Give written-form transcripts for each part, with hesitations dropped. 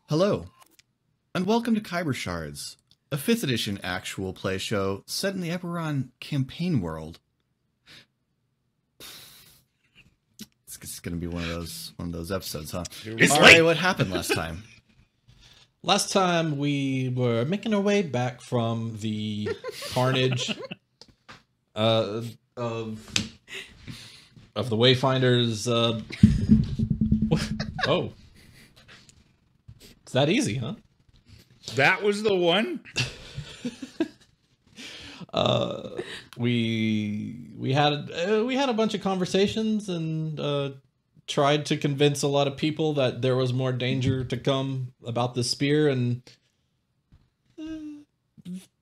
Hello, and welcome to Khyber Shards, a 5th edition actual play show set in the Eberron campaign world. It's going to be one of those episodes, huh? All right, what happened last time? Last time we were making our way back from the carnage of the Wayfinders. Oh, it's that easy, huh? That was the one. We had a bunch of conversations and tried to convince a lot of people that there was more danger to come about the spear, and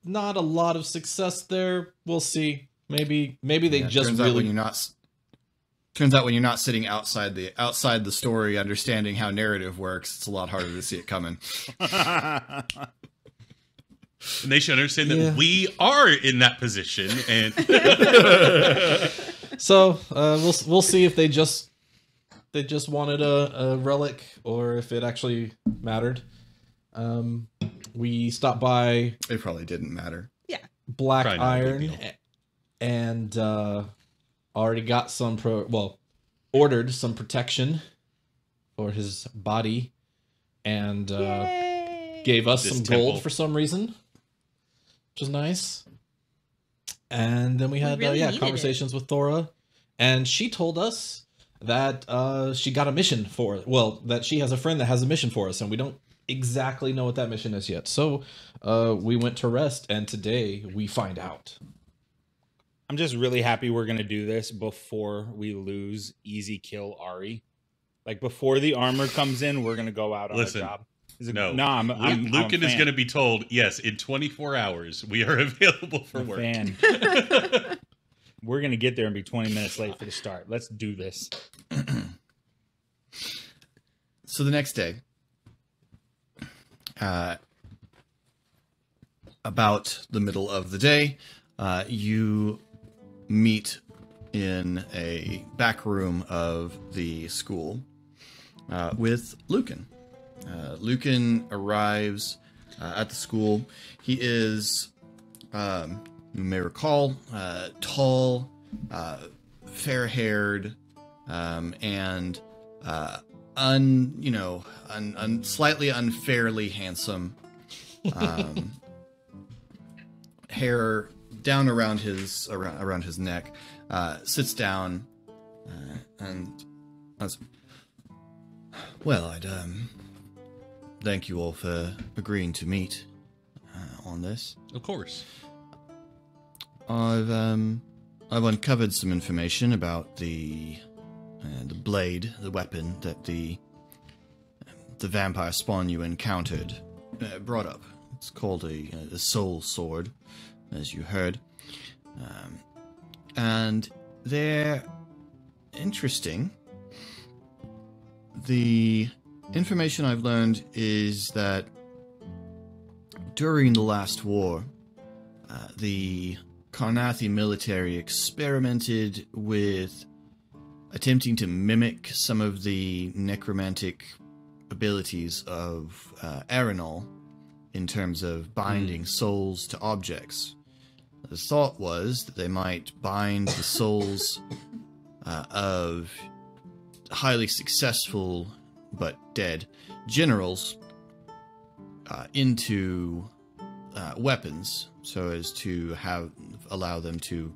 not a lot of success there. We'll see. Maybe they just turns really. Turns out when you're not sitting outside the story, understanding how narrative works, it's a lot harder to see it coming. And they should understand that we are in that position, and so we'll see if they just wanted a relic or if it actually mattered. We stopped by. It probably didn't matter. Yeah. Black Iron, and already got ordered some protection for his body, and gave us some gold for some reason, which was nice. And then we had conversations with Thora, and she told us that she got a mission that she has a friend that has a mission for us, and we don't exactly know what that mission is yet. So we went to rest, and today we find out. I'm just really happy we're going to do this before we lose easy kill Ari. Like, before the armor comes in, we're going to go out on a job. Lucan is going to be told, yes, in 24 hours, we are available for work. We're going to get there and be 20 minutes late for the start. Let's do this. So the next day, about the middle of the day, you meet in a back room of the school with Lucan. Lucan arrives at the school. He is, you may recall, tall, fair-haired, and slightly unfairly handsome. Hair down around his neck, sits down, and as well. I'd thank you all for agreeing to meet on this. Of course. I've uncovered some information about the blade, the weapon that the vampire spawn you encountered brought up. It's called a soul sword, as you heard. And they're interesting. The information I've learned is that during the last war, the Karnathi military experimented with attempting to mimic some of the necromantic abilities of Arenal in terms of binding souls to objects. The thought was that they might bind the souls of highly successful but dead generals into weapons, so as to allow them to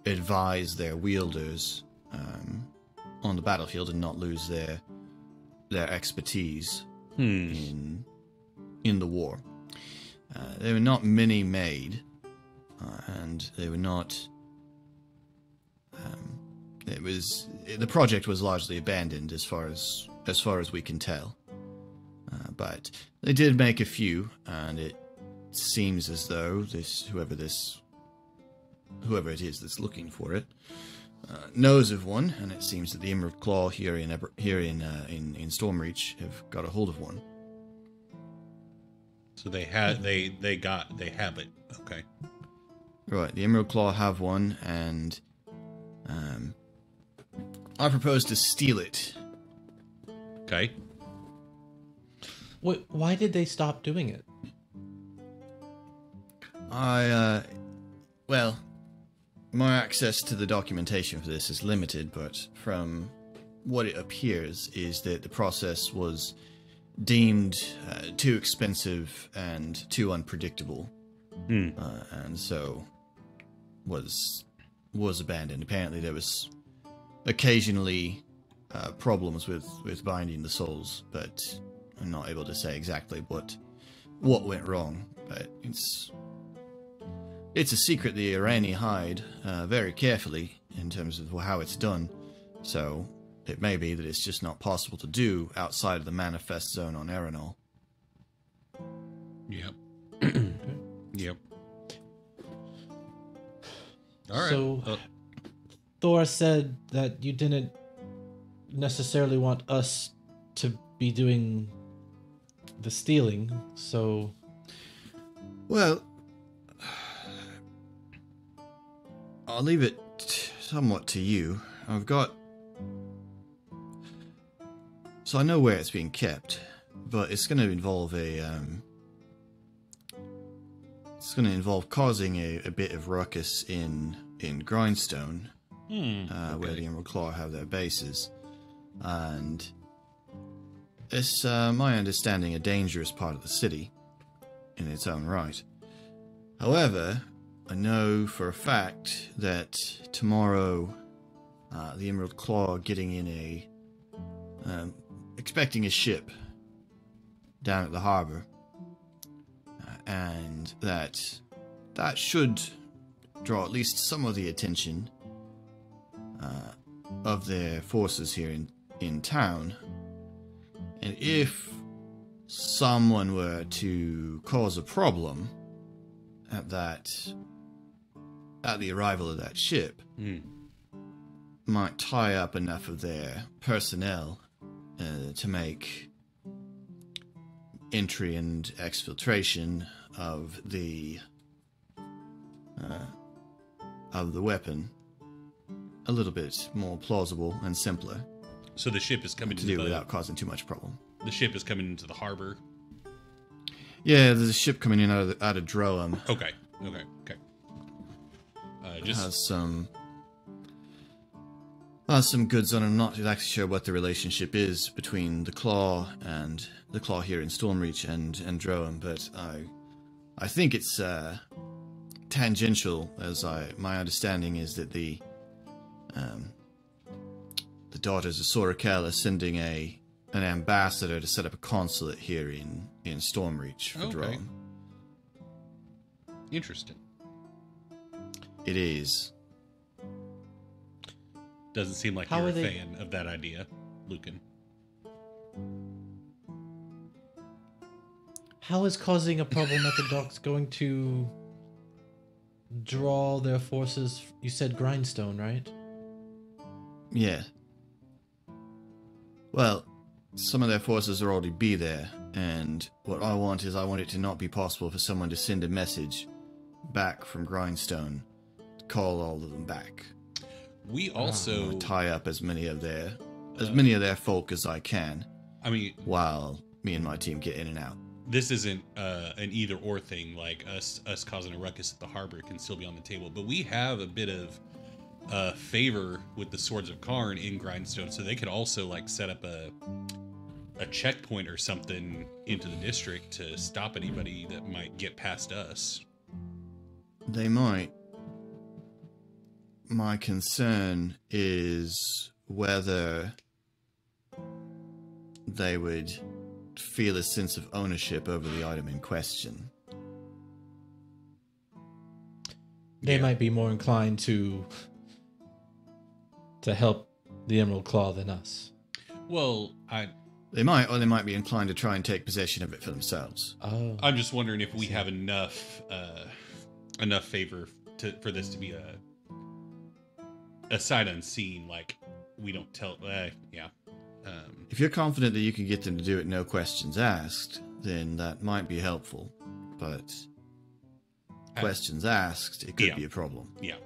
advise their wielders on the battlefield and not lose their expertise in the war. There were not many made. And they were not. The project was largely abandoned as far as we can tell. But they did make a few, and it seems as though whoever it is that's looking for it knows of one, and it seems that the Emerald Claw here in Stormreach have got a hold of one. So they have it. Okay. Right, the Emerald Claw have one, and I propose to steal it. Okay. Why did they stop doing it? Well, my access to the documentation for this is limited, but from what it appears is that the process was deemed too expensive and too unpredictable, and so was abandoned. Apparently, there was occasionally problems with binding the souls, but I'm not able to say exactly what went wrong. But it's a secret the Irani hide very carefully in terms of how it's done. So it may be that it's just not possible to do outside of the manifest zone on Aeronol. Yep. Yep. All right. So, Thora said that you didn't necessarily want us to be doing the stealing, so... Well, I'll leave it somewhat to you. So I know where it's being kept, but it's going to involve it's going to involve causing a bit of ruckus in Grindstone, where the Emerald Claw have their bases, and it's my understanding a dangerous part of the city in its own right. However, I know for a fact that tomorrow the Emerald Claw are getting in expecting a ship down at the harbor, and that should draw at least some of the attention of their forces here in town. And if someone were to cause a problem at the arrival of that ship, might tie up enough of their personnel to make entry and exfiltration of the weapon a little bit more plausible and simpler. So the ship is coming to do without causing too much problem. The ship is coming into the harbor. Yeah, there's a ship coming in out of Droam. Okay. Just has some goods on it. I'm not exactly sure what the relationship is between the Claw here in Stormreach and Droam, but I think it's tangential. My understanding is that the daughters of Sorakel are sending an ambassador to set up a consulate here in Stormreach for Droam. Interesting. It is. Doesn't seem like you're a fan of that idea, Lucan. How is causing a problem at the docks going to draw their forces? You said Grindstone, right? Yeah. Well, some of their forces will already be there, and what I want it to not be possible for someone to send a message back from Grindstone to call all of them back. We also tie up as many of their folk as I can. I mean, while me and my team get in and out. This isn't an either or thing. Like us causing a ruckus at the harbor can still be on the table, but we have a bit of favor with the Swords of Karn in Grindstone, so they could also like set up a checkpoint or something into the district to stop anybody that might get past us. They might. My concern is whether they would feel a sense of ownership over the item in question. They might be more inclined to help the Emerald Claw than us. Well, they might be inclined to try and take possession of it for themselves. Oh. I'm just wondering if we have enough favor for this to be a sight unseen. Like we don't tell. If you're confident that you can get them to do it, no questions asked, then that might be helpful. But questions asked, it could be a problem. Yeah.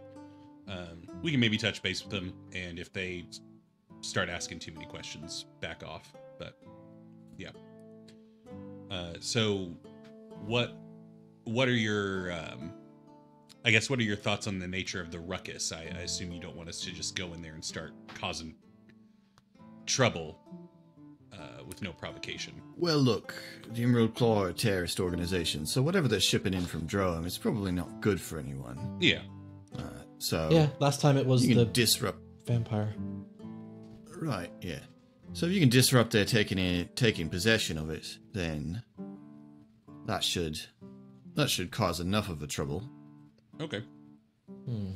We can maybe touch base with them, and if they start asking too many questions, back off. But yeah. So, what are your I guess what are your thoughts on the nature of the ruckus? I assume you don't want us to just go in there and start causing trouble with no provocation. Well, look, the Emerald Claw are a terrorist organization, so whatever they're shipping in from Droham is probably not good for anyone. Yeah. So Yeah, last time it was you the can disrupt. vampire. Right. Yeah. So if you can disrupt their taking possession of it, then that should cause enough of a trouble. Okay. Hmm.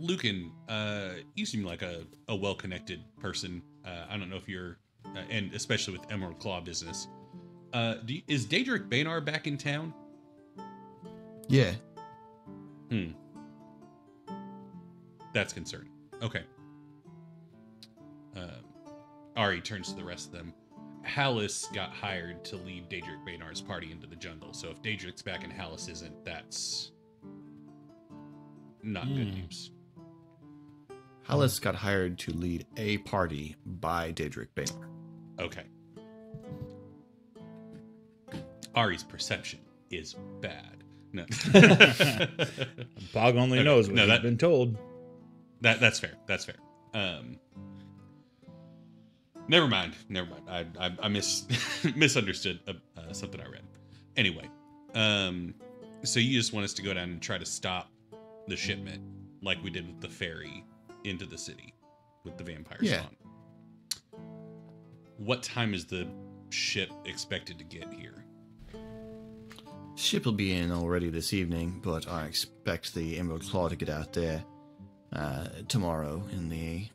Lucan, you seem like a well-connected person. I don't know if you're, and especially with Emerald Claw business. Is Daedric Banar back in town? Yeah. That's concerning. Okay. Ari turns to the rest of them. Hallis got hired to lead Daedric Banar's party into the jungle, so if Daedric's back and Hallis isn't, that's not good news. Hallis got hired to lead a party by Daedric Banar. Okay. Ari's perception is bad. No. Bog only knows what he's been told. That's fair. That's fair. Never mind. I misunderstood something I read. Anyway, so you just want us to go down and try to stop the shipment, like we did with the ferry into the city with the vampire spawn. What time is the ship expected to get here? Ship will be in already this evening, but I expect the Emerald Claw to get out there tomorrow in the...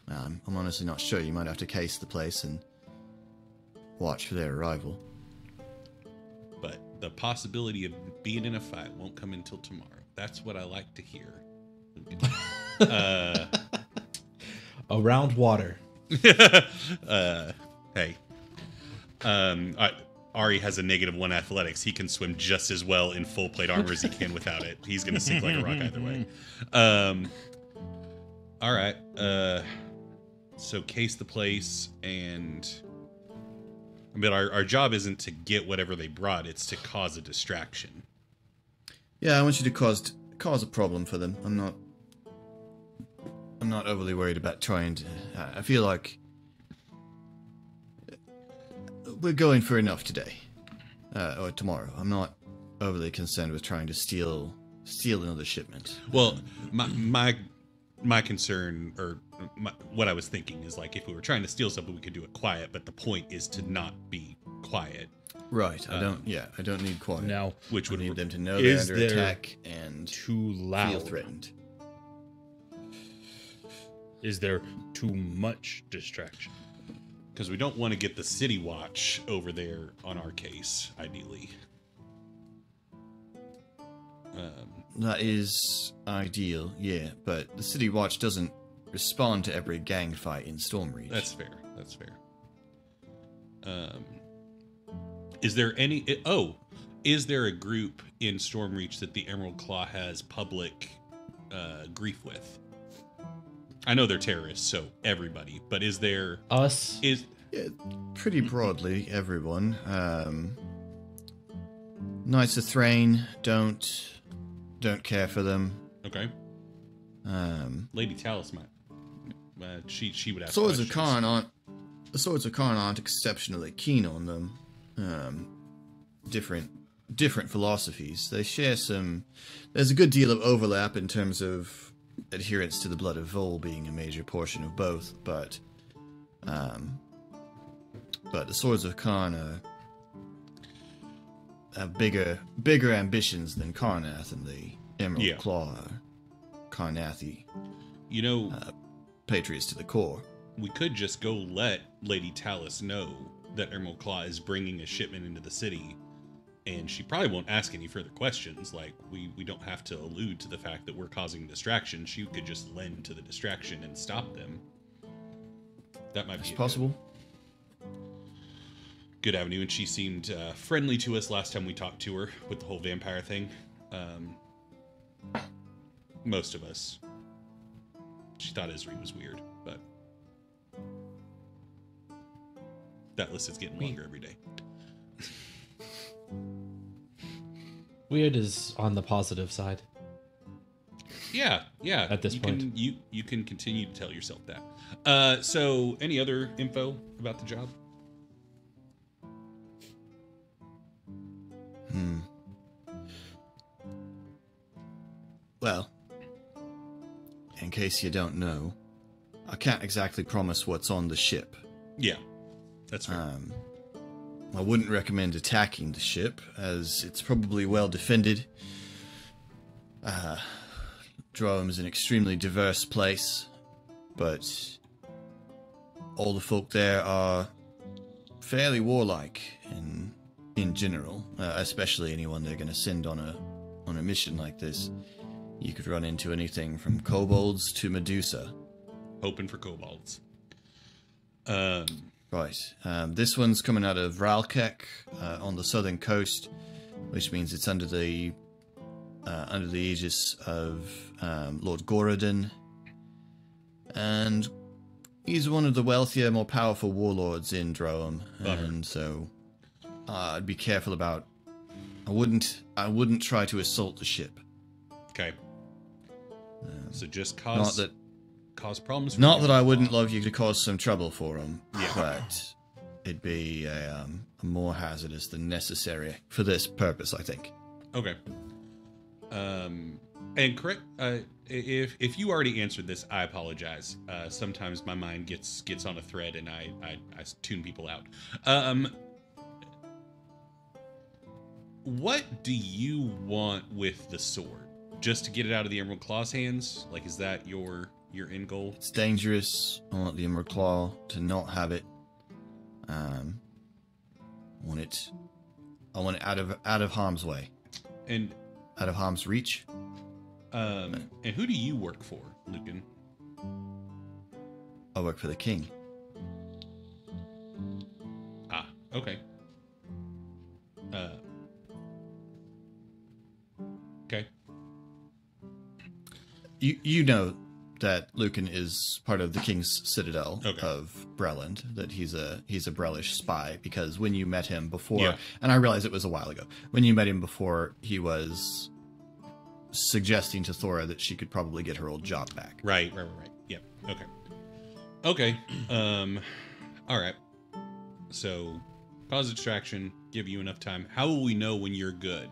I'm honestly not sure. You might have to case the place and watch for their arrival. But the possibility of being in a fight won't come until tomorrow. That's what I like to hear. Around water. Hey. Ari has a -1 athletics. He can swim just as well in full plate armor as he can without it. He's going to sink like a rock either way. All right. So case the place, and I mean, our job isn't to get whatever they brought. It's to cause a distraction. Yeah, I want you to cause a problem for them. I'm not overly worried about trying to... I feel like we're going for enough today. Or tomorrow. I'm not overly concerned with trying to steal another shipment. Well, my concern, or what I was thinking is, like, if we were trying to steal something, we could do it quiet, but the point is to not be quiet. Right. I don't need quiet. Now, which would need them to know they're under attack and too loud. feel threatened. Is there too much distraction? Because we don't want to get the city watch over there on our case, ideally. That is ideal, yeah, but the city watch doesn't respond to every gang fight in Stormreach. That's fair. That's fair. Is there any... is there a group in Stormreach that the Emerald Claw has public grief with? I know they're terrorists, so everybody. But is there... Us? Yeah, pretty broadly, everyone. Knights of Thrain don't care for them. Okay. Lady Talus might... she would ask Swords questions. of Kharn aren't exceptionally keen on them. Different philosophies. They share some... There's a good deal of overlap in terms of adherence to the blood of Vol being a major portion of both, but the Swords of Kharn have bigger ambitions than Karnath, and the Emerald Claw are Karnathi. You know, patriots to the core. We could just go let Lady Talus know that Emerald Claw is bringing a shipment into the city, and she probably won't ask any further questions. Like, we don't have to allude to the fact that we're causing distraction. She could just lend to the distraction and stop them. That might be possible. Good avenue, and she seemed friendly to us last time we talked to her with the whole vampire thing. Most of us. She thought Isri was weird, but That list is getting longer every day. Weird is on the positive side. Yeah. At this point. You can continue to tell yourself that. So any other info about the job? Well, in case you don't know, I can't exactly promise what's on the ship. Yeah, that's fair. I wouldn't recommend attacking the ship, as it's probably well defended. Droam is an extremely diverse place, but all the folk there are fairly warlike in general, especially anyone they're going to send on a mission like this. You could run into anything from kobolds to Medusa. Hoping for kobolds. Right. This one's coming out of Ralkek on the southern coast, which means it's under the aegis of Lord Gorodon. And he's one of the wealthier, more powerful warlords in Droam. And so I'd be careful about... I wouldn't try to assault the ship. Okay. So just Not that cause problems for Not you. that I wouldn't love you to cause some trouble for him, Yeah. but it'd be more hazardous than necessary for this purpose, I think. Okay. And correct, if you already answered this, I apologize. Sometimes my mind gets on a thread and I tune people out. What do you want with the sword? Just to get it out of the Emerald Claw's hands? Like, is that your end goal? It's dangerous. I want the Emerald Claw to not have it. I want it out of harm's way. And out of harm's reach. and who do you work for, Lucan? I work for the king. Ah, okay. Okay. You know that Lucan is part of the King's Citadel Okay. of Breland, that he's a Brelish spy, because when you met him before, Yeah. and I realize it was a while ago, when you met him before, he was suggesting to Thora that she could probably get her old job back. Right. Yep. Okay. All right. So, cause a distraction, give you enough time. How will we know when you're good?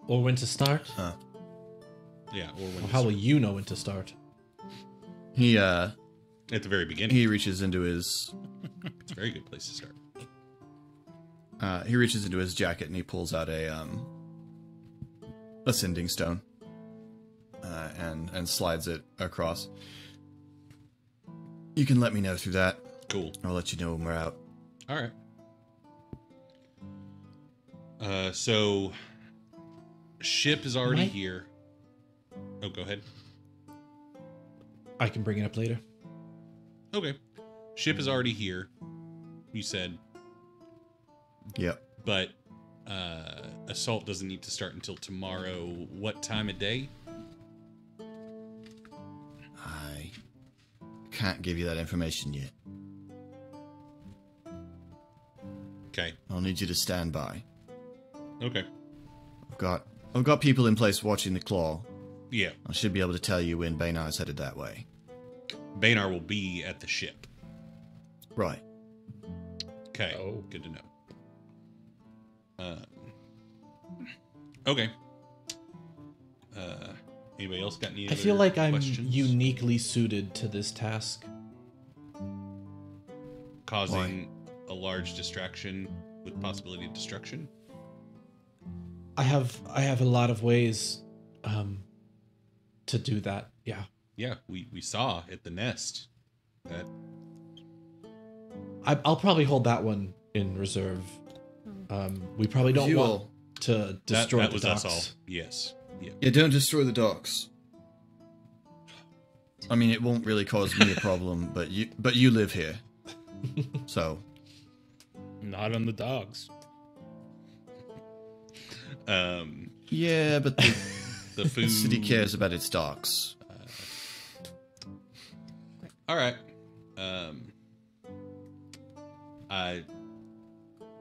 Or when to start? Yeah, or when Or how will you know when to start? He at the very beginning. he reaches into his It's a very good place to start. jacket and he pulls out a sending stone and slides it across. You can let me know through that. Cool. I'll let you know when we're out. All right. So ship is already Right. here. Oh, go ahead. I can bring it up later. Okay. Ship is already here. You said, Yep. but assault doesn't need to start until tomorrow. What time of day? I can't give you that information yet. Okay. I'll need you to stand by. Okay. I've got people in place watching the claw. Yeah. I should be able to tell you when Baynar's headed that way. Baynar will be at the ship. Right. Okay. Oh. Good to know. Okay. Anybody else got any I feel like I'm questions? uniquely suited to this task. Causing a large distraction with possibility of destruction? I have a lot of ways to do that. Yeah. Yeah, we saw at the nest that I'll probably hold that one in reserve. We probably don't You want all- to destroy that the was docks. us all. Yes. Yeah. Yeah, don't destroy the docks. I mean, it won't really cause me a problem, but you live here. So, Not on the dogs. yeah, but the The food. city cares about its docks. All right.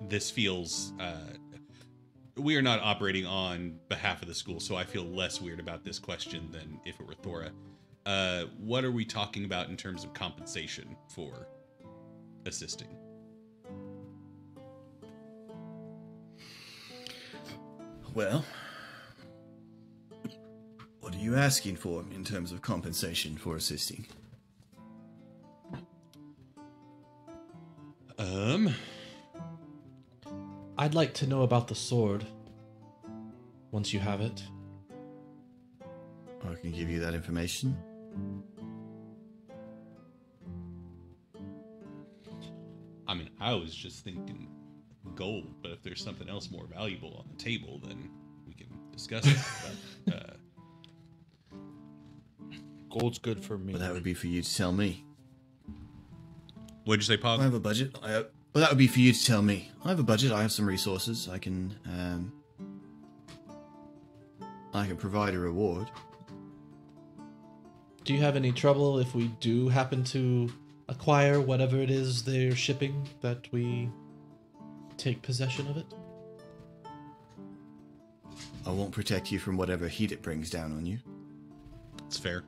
this feels we are not operating on behalf of the school, so I feel less weird about this question than if it were Thora. What are we talking about in terms of compensation for assisting? Well, what are you asking for in terms of compensation for assisting? I'd like to know about the sword. Once you have it. I can give you that information. I mean, I was just thinking gold, but if there's something else more valuable on the table, then we can discuss it. But, Gold's good for me. Well, that would be for you to tell me. what'd you say, Pog? I have a budget. Well, that would be for you to tell me. I have a budget. I have some resources. I can provide a reward. Do you have any trouble if we do happen to acquire whatever it is they're shipping, that we take possession of it? I won't protect you from whatever heat it brings down on you. That's fair.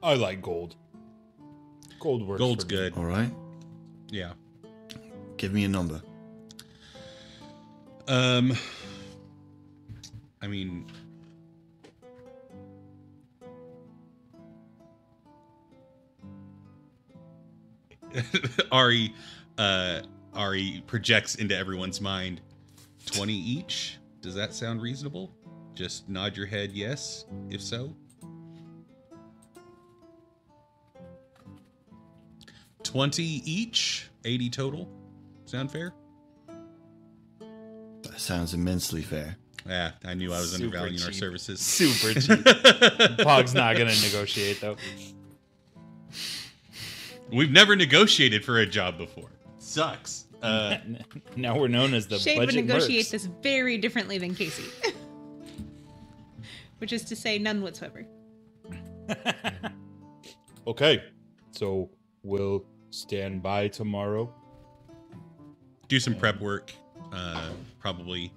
I like gold. Gold works. Gold's for me. good. All right. Yeah. Give me a number. I mean, Ari projects into everyone's mind 20 each. Does that sound reasonable? Just nod your head yes, if so. 20 each, 80 total. Sound fair? That sounds immensely fair. Yeah, I knew I was Super undervaluing our cheap. services. Super cheap. Pog's not gonna negotiate though. We've never negotiated for a job before. Sucks. Now we're known as the Shade would budget negotiate mercs. this very differently than Casey. Which is to say, none whatsoever. Okay, so we'll stand by tomorrow. Do some prep work, probably.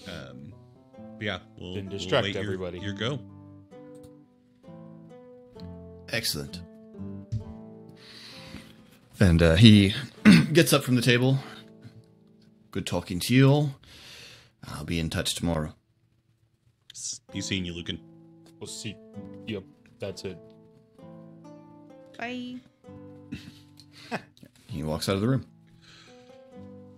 But yeah, we'll Then distract wait everybody. Your go. Excellent. And he gets up from the table. Good talking to you all. I'll be in touch tomorrow. He's seeing you, Lucan. We'll see. Yep, that's it. Bye. He walks out of the room.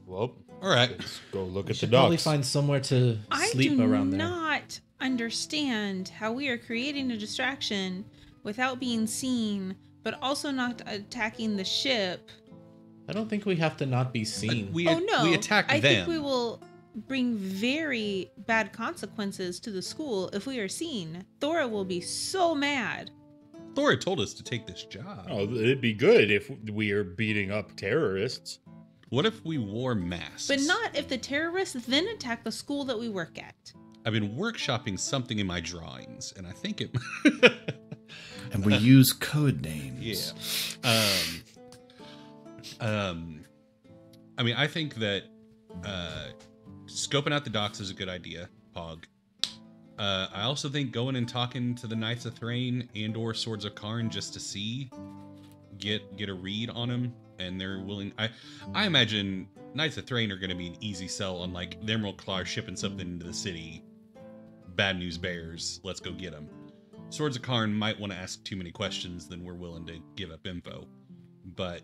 Well, All right. let's go look We at the should probably docks. find somewhere to I sleep do around there. not understand how we are creating a distraction without being seen, but also not attacking the ship. I don't think we have to not be seen. We Oh no! we attack I them. think we will bring very bad consequences to the school if we are seen. Thora will be so mad. Thora told us to take this job. Oh, it'd be good if we are beating up terrorists. What if we wore masks? But not if the terrorists then attack the school that we work at. I've been workshopping something in my drawings, and I think it. And we use code names. Yeah. I mean, I think that scoping out the docks is a good idea, Pog. I also think going and talking to the Knights of Thrain and/or Swords of Karn just to see, get a read on them, and they're willing. I imagine Knights of Thrain are going to be an easy sell on like the Emerald Claw shipping something into the city. Bad news bears, let's go get them. Swords of Karn might want to ask too many questions than we're willing to give up info, but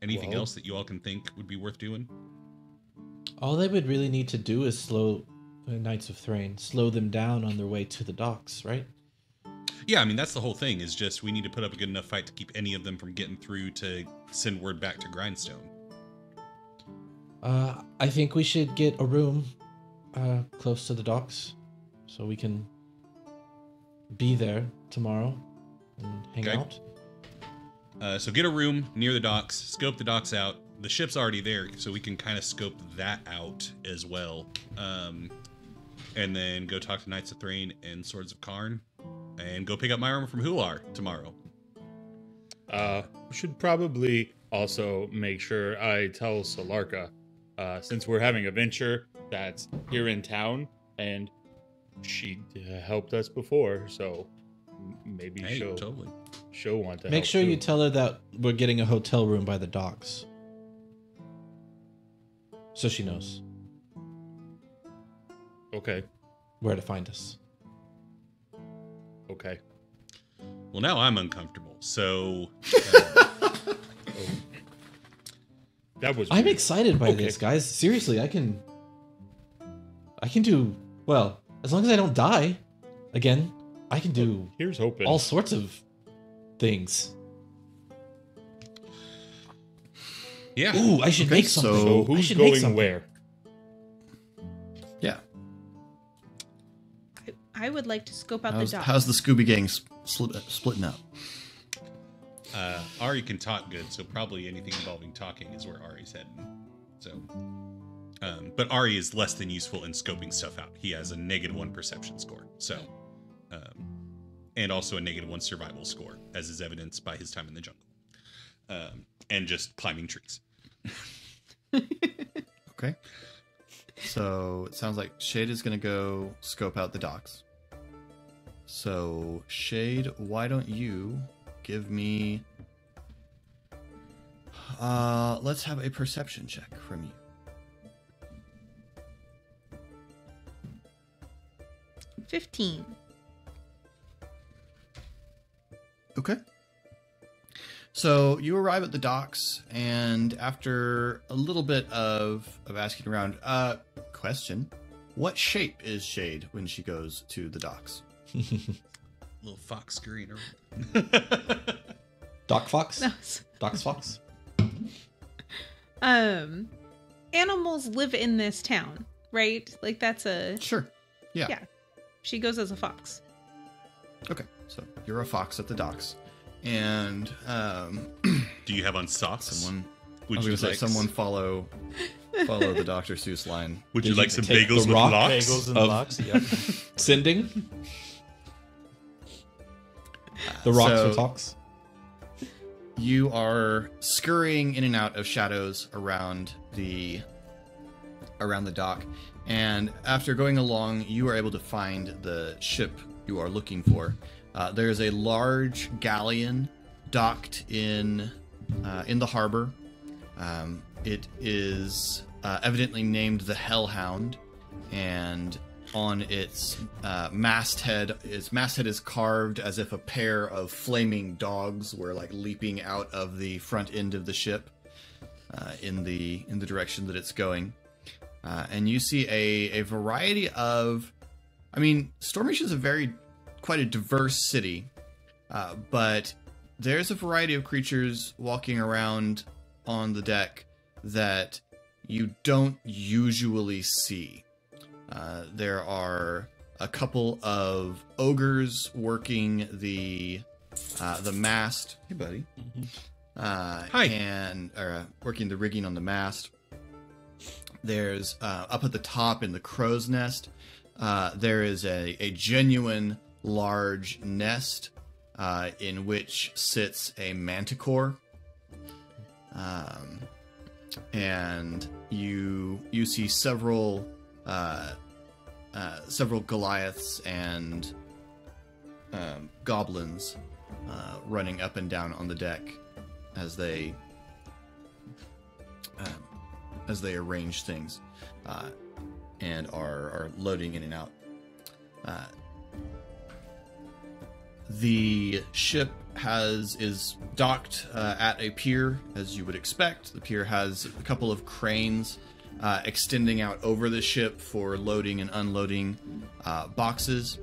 anything Well- else that you all can think would be worth doing? All they would really need to do is slow the Knights of Thrain, slow them down on their way to the docks, right? Yeah, I mean, that's the whole thing, is just we need to put up a good enough fight to keep any of them from getting through to send word back to Grindstone. I think we should get a room close to the docks so we can be there tomorrow and hang Okay. out. So get a room near the docks, scope the docks out. The ship's already there, so we can kind of scope that out as well. And then go talk to Knights of Thrain and Swords of Karn, and go pick up my armor from Hular tomorrow. Should probably also make sure I tell Solarka, since we're having a venture that's here in town, and she helped us before, so maybe she'll want to Make help sure you too. tell her that we're getting a hotel room by the docks. So she knows Okay. where to find us. Okay. Well, now I'm uncomfortable. So That was I'm weird. excited by Okay. this, guys. Seriously, I can do well as long as I don't die. Again, I can do Here's hoping. all sorts of things. yeah. Ooh, I should Okay, make something. So I who's should make going something. where? Yeah. I would like to scope out the How's, dock. how's the Scooby Gang splitting up? Ari can talk good, so probably anything involving talking is where Ari's heading. So, but Ari is less than useful in scoping stuff out. He has a -1 perception score, so, and also a -1 survival score, as is evidenced by his time in the jungle, and just climbing trees. Okay. So it sounds like Shade is going to go scope out the docks. So, Shade, why don't you give me... let's have a perception check from you. 15. Okay. So you arrive at the docks, and after a little bit of asking around, question, what shape is Shade when she goes to the docks? Little fox scurrying around. Doc Fox? No. Doc's Fox? Animals live in this town, right? Like that's a Sure. Yeah. Yeah. She goes as a fox. Okay. So you're a fox at the docks, and Do you have on socks? someone. Would I was you gonna say like someone follow the Dr. Seuss line. Would Did you you like some take bagels the with rock? locks? Bagels and Of- locks. Yep. Sending? The rocks So- for talks? You are scurrying in and out of shadows around the dock, and after going along, you are able to find the ship you are looking for. There is a large galleon docked in the harbor. It is evidently named the Hellhound, and on its masthead is carved as if a pair of flaming dogs were like leaping out of the front end of the ship in the direction that it's going. And you see a variety of, I mean, Stormreach is quite a diverse city, but there's a variety of creatures walking around on the deck that you don't usually see. There are a couple of ogres working the mast. Hey, buddy. Hi. And working the rigging on the mast. There's up at the top in the crow's nest. There is a genuine large nest in which sits a manticore. And you see several Goliaths and goblins running up and down on the deck as they arrange things and are loading in and out. The ship is docked at a pier, as you would expect. The pier has a couple of cranes extending out over the ship for loading and unloading boxes.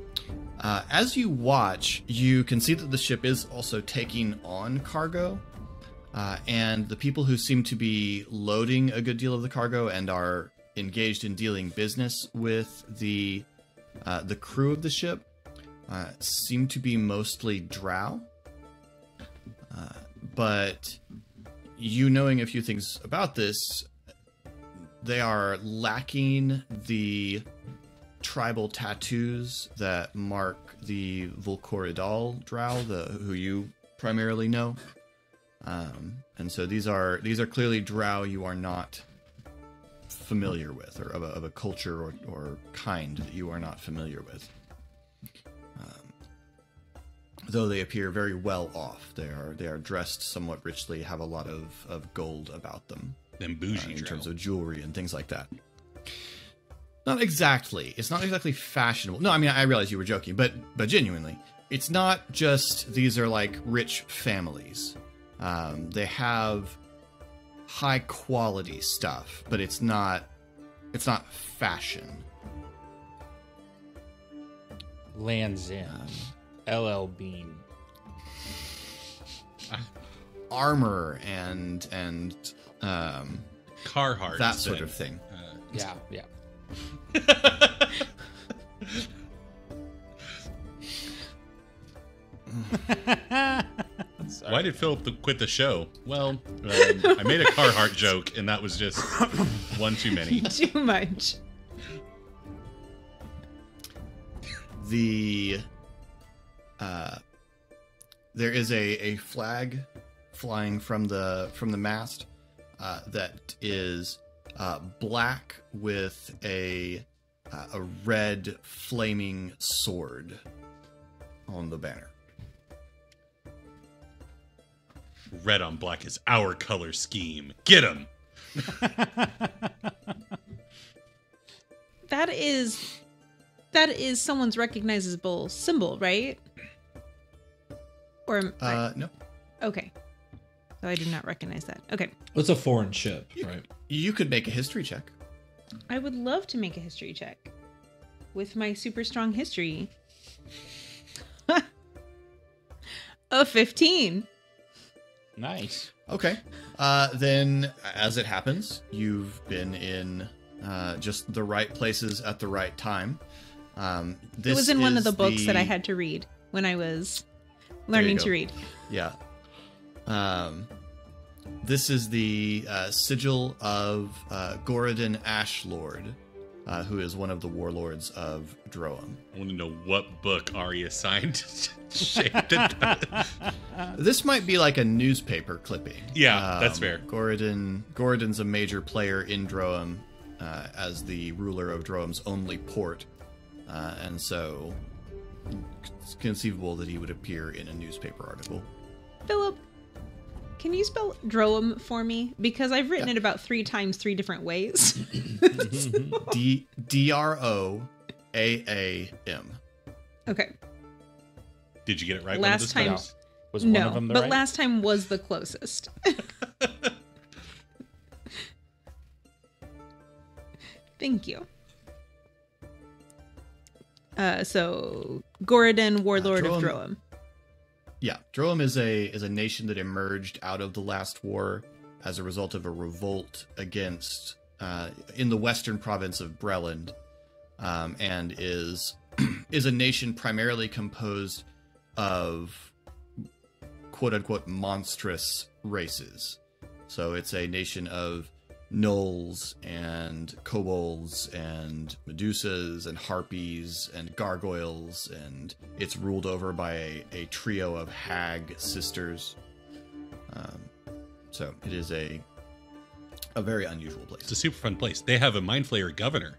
As you watch, you can see that the ship is also taking on cargo, and the people who seem to be loading a good deal of the cargo and are engaged in dealing business with the crew of the ship seem to be mostly drow. But you knowing a few things about this, they are lacking the tribal tattoos that mark the Volcoridal drow, who you primarily know. And so these are clearly drow you are not familiar with, or of a culture or kind that you are not familiar with. Though they appear very well off, they are dressed somewhat richly, have a lot of gold about them. Them bougie in drow. terms of jewelry and things like that. Not exactly. It's not exactly fashionable. No, I mean, I realize you were joking, but genuinely, it's not just these are like rich families. They have high quality stuff, but it's not fashion. Lands End. LL Bean. Armor and Carhartt. that sort of thing. Yeah. Why did Philip quit the show? Well, I made a Carhartt joke, and that was just one too many. Too much. There is a flag flying from the mast that is black with a red flaming sword on the banner. Red on black is our color scheme. Get him. That is someone's recognizable symbol, right? Or No. okay. So I do not recognize that. Okay. It's a foreign ship, right? You could make a history check. I would love to make a history check with my super strong history. A 15. Nice. Okay. Then, as it happens, you've been in just the right places at the right time. This It was in one of is the books that I had to read when I was learning to read. Yeah. This is the sigil of Gorodin Ashlord, who is one of the warlords of Droam. I want to know what book Ari assigned shaped it. This might be like a newspaper clipping. Yeah, that's fair. Gorodin's a major player in Droam as the ruler of Droam's only port. And so it's conceivable that he would appear in a newspaper article. Philip, can you spell Droam for me? Because I've written it about 3 times 3 different ways. Droaam. Okay. Did you get it right? Last one of time, those times? Was one of them the but right? last time was the closest. Thank you. So Gorodin, warlord of Droam. Yeah, Droam is a nation that emerged out of the last war as a result of a revolt against in the western province of Breland, and is a nation primarily composed of quote unquote monstrous races. So it's a nation of gnolls and kobolds and medusas and harpies and gargoyles, and it's ruled over by a trio of hag sisters. So it is a very unusual place. It's a super fun place. They have a mind flayer governor.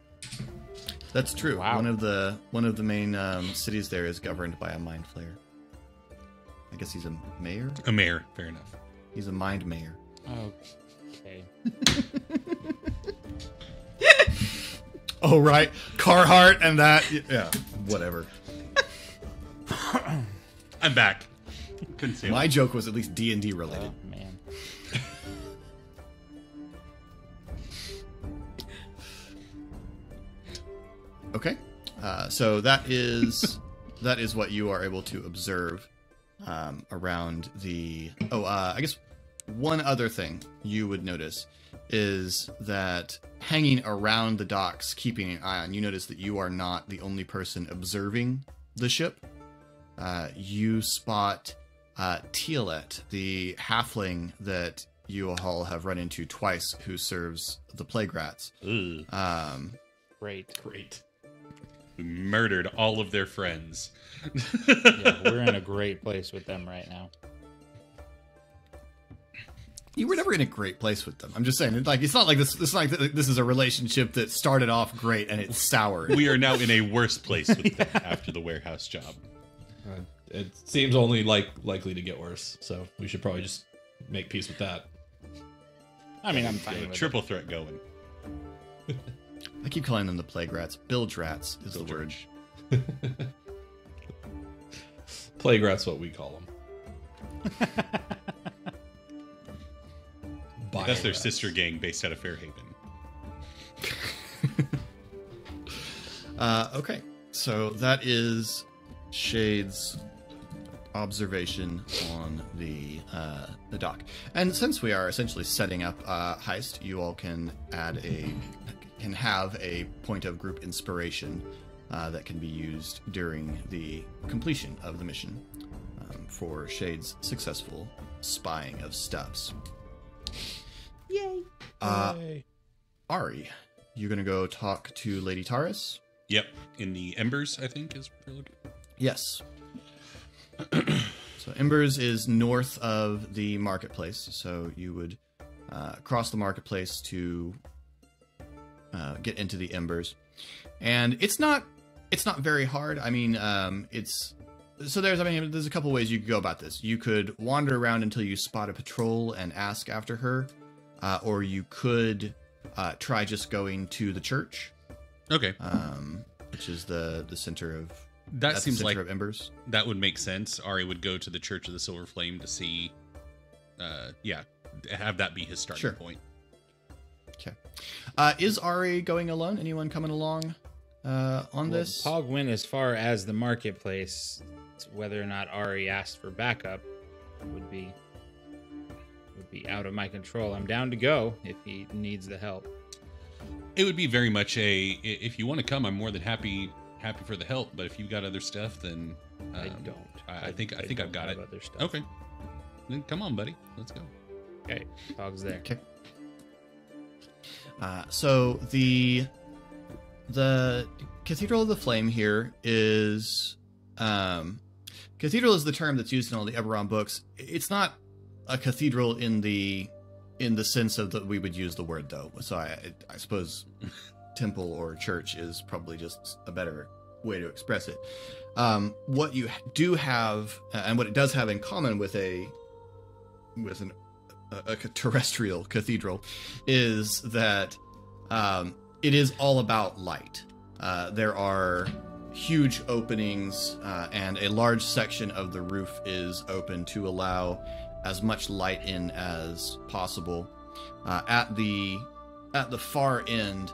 That's true. Wow. One of the main cities there is governed by a mind flayer. I guess he's a mayor. A mayor, fair enough. He's a mind mayor. Okay. Oh right, Carhartt and that. Yeah, whatever. I'm back. Couldn't say My joke was at least D&D related. Oh, man. Okay, so that is what you are able to observe around the. I guess one other thing you would notice is that hanging around the docks, keeping an eye on, you notice that you are not the only person observing the ship. You spot Tealet, the halfling that you all have run into twice, who serves the plague rats. Ugh. Great. We murdered all of their friends. Yeah, we're in a great place with them right now. You were never in a great place with them. I'm just saying, like, it's not like this. It's not like this is a relationship that started off great and it's soured. We are now in a worse place with them after the warehouse job. It seems only likely to get worse, so we should probably just make peace with that. I mean, I'm fine Got a with triple threat going. I keep calling them the plague rats. Bilge rats is the word. Plague rat's what we call them. That's their sister gang based out of Fairhaven. Okay, so that is Shade's observation on the dock. And since we are essentially setting up a heist, you all can have a point of group inspiration that can be used during the completion of the mission for Shade's successful spying of stuffs. Yay. Ari, you gonna go talk to Lady Taurus? Yep, in the Embers, I think, is what they're looking for. Yes. So Embers is north of the marketplace, so you would cross the marketplace to get into the Embers, and it's not very hard. I mean, there's a couple ways you could go about this. You could wander around until you spot a patrol and ask after her, or you could try just going to the church. Okay. Which is the center of That seems like of Embers. That would make sense. Ari would go to the Church of the Silver Flame to see, have that be his starting point. Okay. Is Ari going alone? Anyone coming along on this? Pog went as far as the marketplace. Whether or not Ari asked for backup would be out of my control. I'm down to go if he needs the help. It would be very much if you want to come, I'm more than happy for the help. But if you've got other stuff, then I don't. I think I've got it. Other stuff. Okay, then come on, buddy. Let's go. Okay, Pog's there. Okay. So the Cathedral of the Flame here is cathedral is the term that's used in all the Eberron books. It's not a cathedral in the sense of that we would use the word, though. So I suppose temple or church is probably just a better way to express it. What you do have, and what it does have in common with a terrestrial cathedral, is that it is all about light. There are huge openings, and a large section of the roof is open to allow as much light in as possible. At the far end,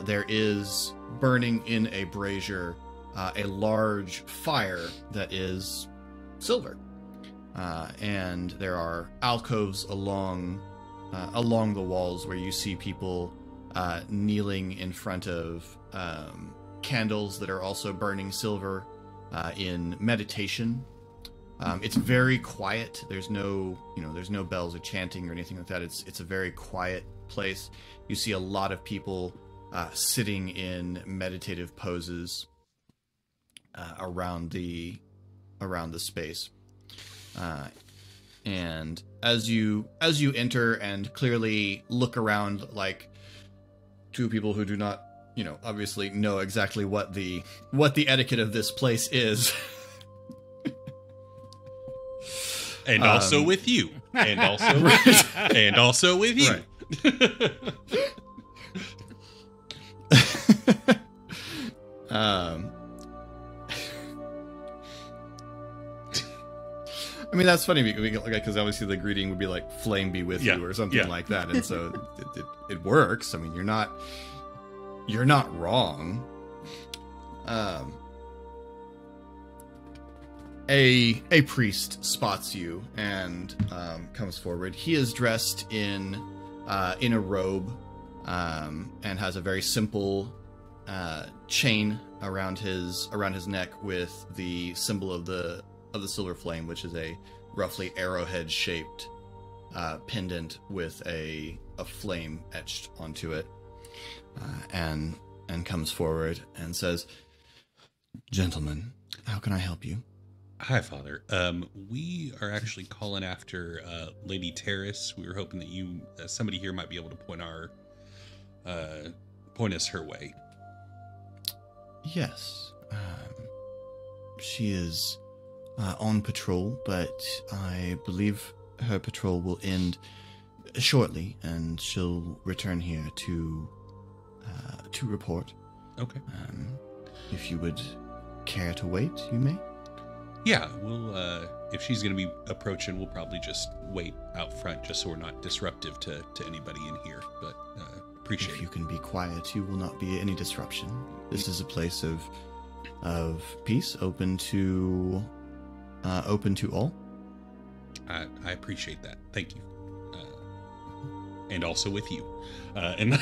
there is burning in a brazier a large fire that is silver, and there are alcoves along the walls where you see people kneeling in front of candles that are also burning silver in meditation. It's very quiet. There's no bells or chanting or anything like that. It's a very quiet place. You see a lot of people sitting in meditative poses around the space. And as you enter and clearly look around, like two people who do not, obviously know exactly what the etiquette of this place is. And also with you. And also and also with you. Right. I mean, that's funny because obviously the greeting would be like "Flame be with you" or something like that, and so it works. I mean, you're not wrong. A priest spots you and comes forward. He is dressed in a robe and has a very simple chain around his neck with the symbol of the silver flame, which is a roughly arrowhead shaped pendant with a flame etched onto it, and comes forward and says, "Gentlemen, how can I help you?" Hi, Father. We are actually calling after Lady Terrace. We were hoping that you, somebody here, might be able to point us her way. Yes. She is on patrol, but I believe her patrol will end shortly, and she'll return here to report. Okay. If you would care to wait, you may. Yeah, we'll. If she's going to be approaching, we'll probably just wait out front, just so we're not disruptive to anybody in here. But appreciate If it. you can be quiet, you will not be any disruption. This is a place of peace, open to all. I appreciate that. Thank you. And also with you. And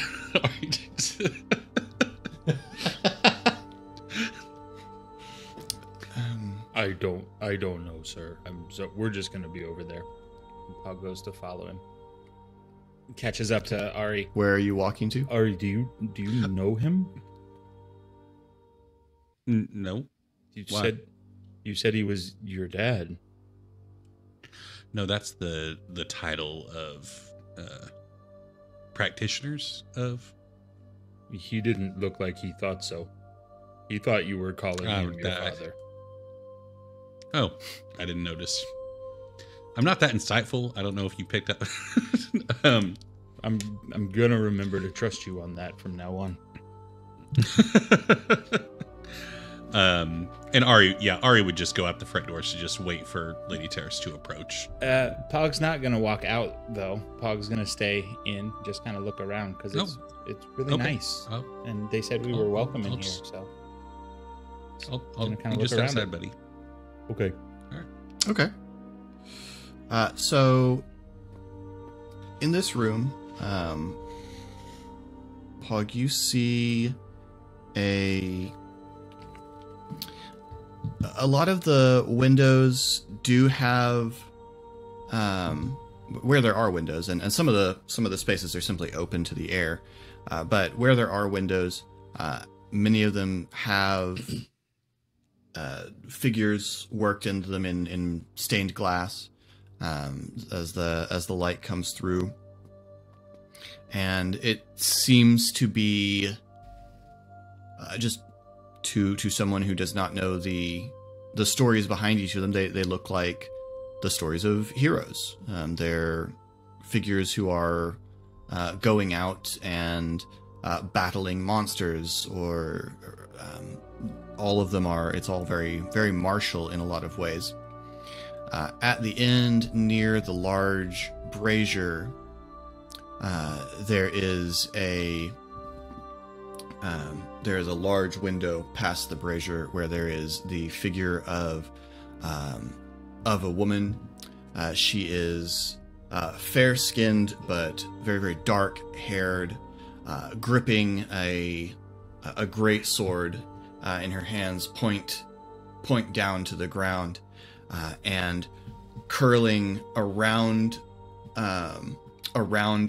I don't know, sir. We're just gonna be over there. Pog goes to follow him. Catches up to Ari. Where are you walking to? Ari, do you know him? no, Why? You said he was your dad. no, that's the title of practitioners of. He didn't look like he thought so. He thought you were calling him your father. Oh, I didn't notice. I'm not that insightful. I don't know if you picked up. I'm gonna remember to trust you on that from now on. And Ari would just go out the front doors to just wait for Lady Terrace to approach. Pog's not gonna walk out though. Pog's gonna stay in, just kind of look around because it's really Okay. nice. And they said we were welcome in here, so I'll gonna kinda be look just around outside, it. buddy. okay. Okay. So in this room, Pog, you see a lot of the windows do have where there are windows, and some of the spaces are simply open to the air. But where there are windows, many of them have figures worked into them in stained glass as the light comes through, and it seems to be just to someone who does not know the stories behind each of them. They look like the stories of heroes. They're figures who are going out and battling monsters, or all of them are. It's all very, very martial in a lot of ways. At the end, near the large brazier, there is a large window past the brazier where there is the figure of a woman. She is fair-skinned but very, very dark-haired, gripping a great sword in her hands, point down to the ground, and curling around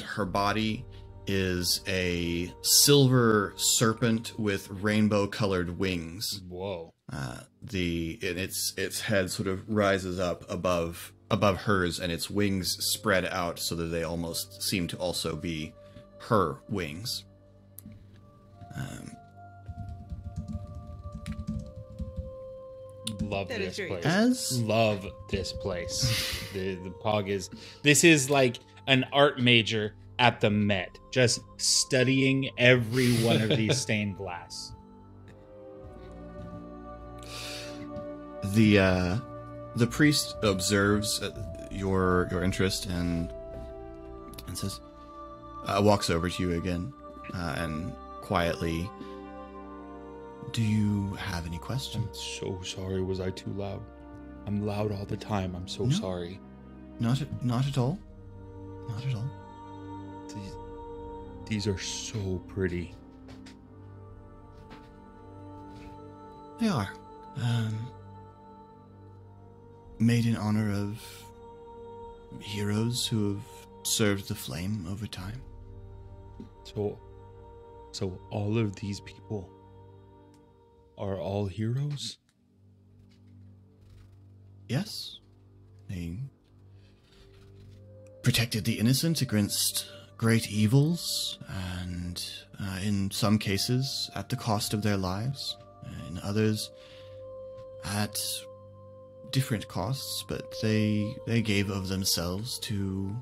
her body is a silver serpent with rainbow-colored wings. Whoa. Its head sort of rises up above hers, and its wings spread out so that they almost seem to also be her wings. Love That this is very place. Love this place. the Pog is. This is like an art major at the Met, just studying every one of these stained glass. The priest observes your interest and says, walks over to you again, and quietly, "Do you have any questions?" I'm so sorry. Was I too loud? I'm loud all the time. I'm so No. sorry. Not at all. Not at all. These are so pretty. They are. Made in honor of heroes who have served the flame over time. So all of these people are all heroes? Yes. They protected the innocent against great evils, and in some cases at the cost of their lives, in others at different costs, but they gave of themselves to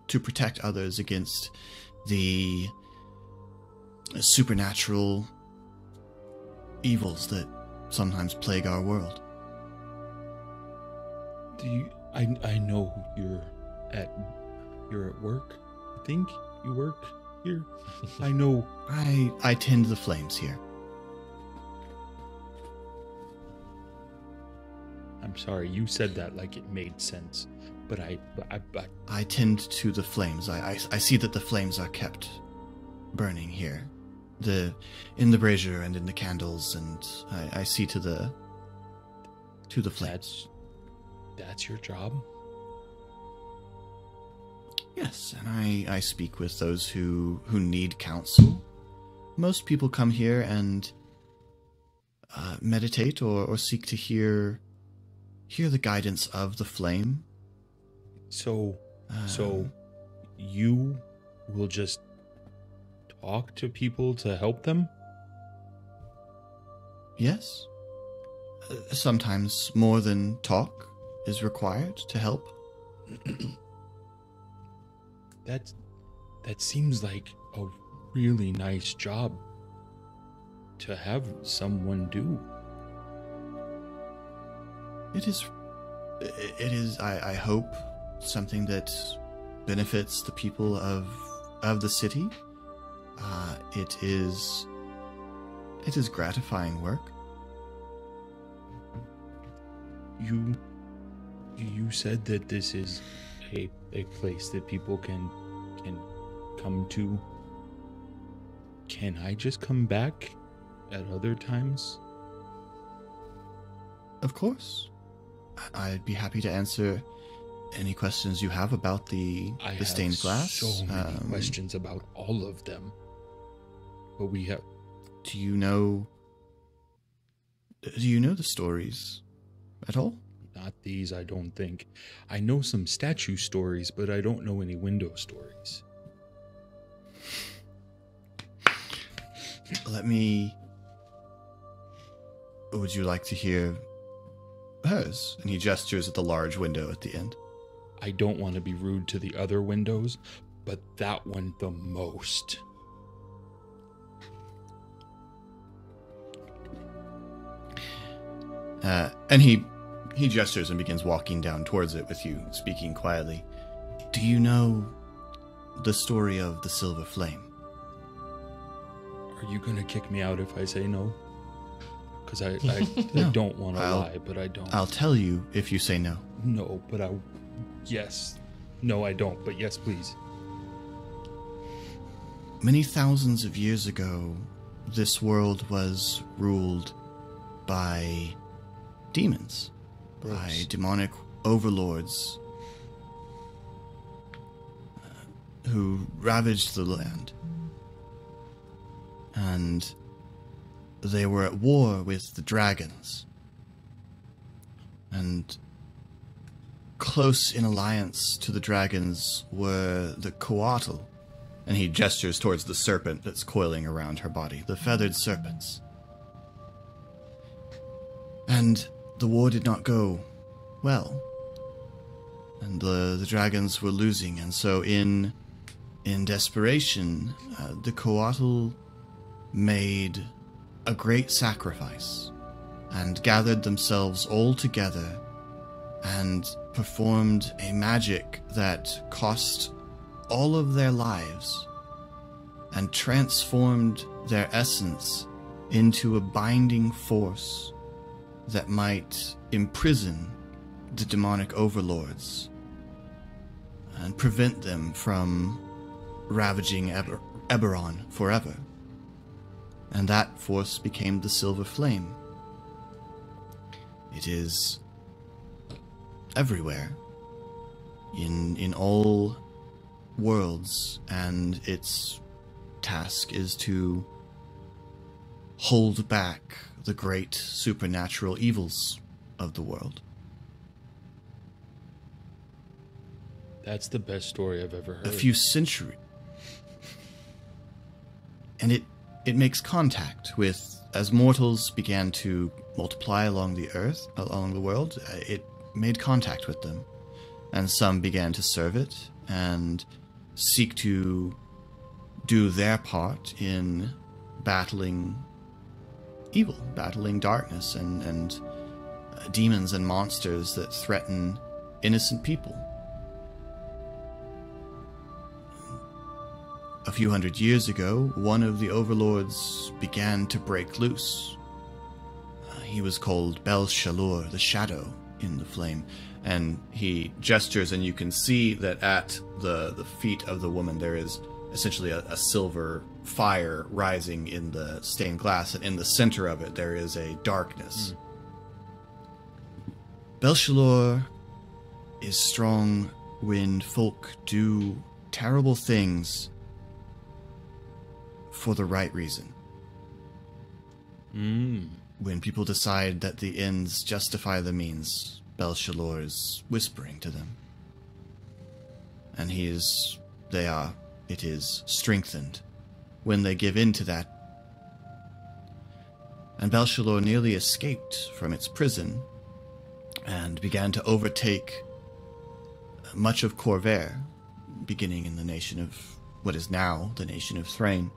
protect others against the supernatural evils that sometimes plague our world. I know you're at work. I think you work here. I know. I tend the flames here. I'm sorry, you said that like it made sense, but I tend to the flames. I see that the flames are kept burning here, in the brazier and in the candles, and I see to the flames. That's your job? Yes, and I speak with those who need counsel. Most people come here and meditate or seek to hear the guidance of the flame. So you will just talk to people to help them? Yes. Sometimes more than talk is required to help. That seems like a really nice job to have someone do. It is, I hope, something that benefits the people of the city. It is gratifying work. You said that this is a place that people can come to. Can I just come back at other times? Of course. I'd be happy to answer any questions you have about the stained glass. I have so many questions about all of them. But we have... Do you know the stories at all? Not these, I don't think. I know some statue stories, but I don't know any window stories. Would you like to hear hers? And he gestures at the large window at the end. I don't want to be rude to the other windows, but that one the most. And he gestures and begins walking down towards it with you, speaking quietly. Do you know the story of the Silver Flame? Are you going to kick me out if I say no? Because I No. don't want to lie, but I don't. I'll tell you if you say no. No, but yes. No, I don't, but yes, please. Many thousands of years ago, this world was ruled by demons, by demonic overlords who ravaged the land. And they were at war with the dragons. And close in alliance to the dragons were the Coatl. And he gestures towards the serpent that's coiling around her body, the feathered serpents. And the war did not go well. And the dragons were losing, and so in desperation, the Coatl made a great sacrifice and gathered themselves all together and performed a magic that cost all of their lives and transformed their essence into a binding force that might imprison the demonic overlords and prevent them from ravaging Eberron forever. And that force became the Silver Flame. It is everywhere, in all worlds, and its task is to hold back the great supernatural evils of the world. That's the best story I've ever heard. a few centuries. And it makes contact with, as mortals began to multiply along the earth, along the world, it made contact with them. And some began to serve it and seek to do their part in battling evil, battling darkness and demons and monsters that threaten innocent people. A few hundred years ago, one of the overlords began to break loose. He was called Bel-Shalor, the Shadow in the Flame, and he gestures, and you can see that at the feet of the woman there is essentially a silver fire rising in the stained glass, and in the center of it there is a darkness. Bel-Shalor is strong when folk do terrible things for the right reason. When people decide that the ends justify the means, Bel-Shalor is whispering to them. And it is strengthened when they give in to that. And Bel-Shalor nearly escaped from its prison and began to overtake much of Corvair, beginning in the nation of what is now the nation of Thrain.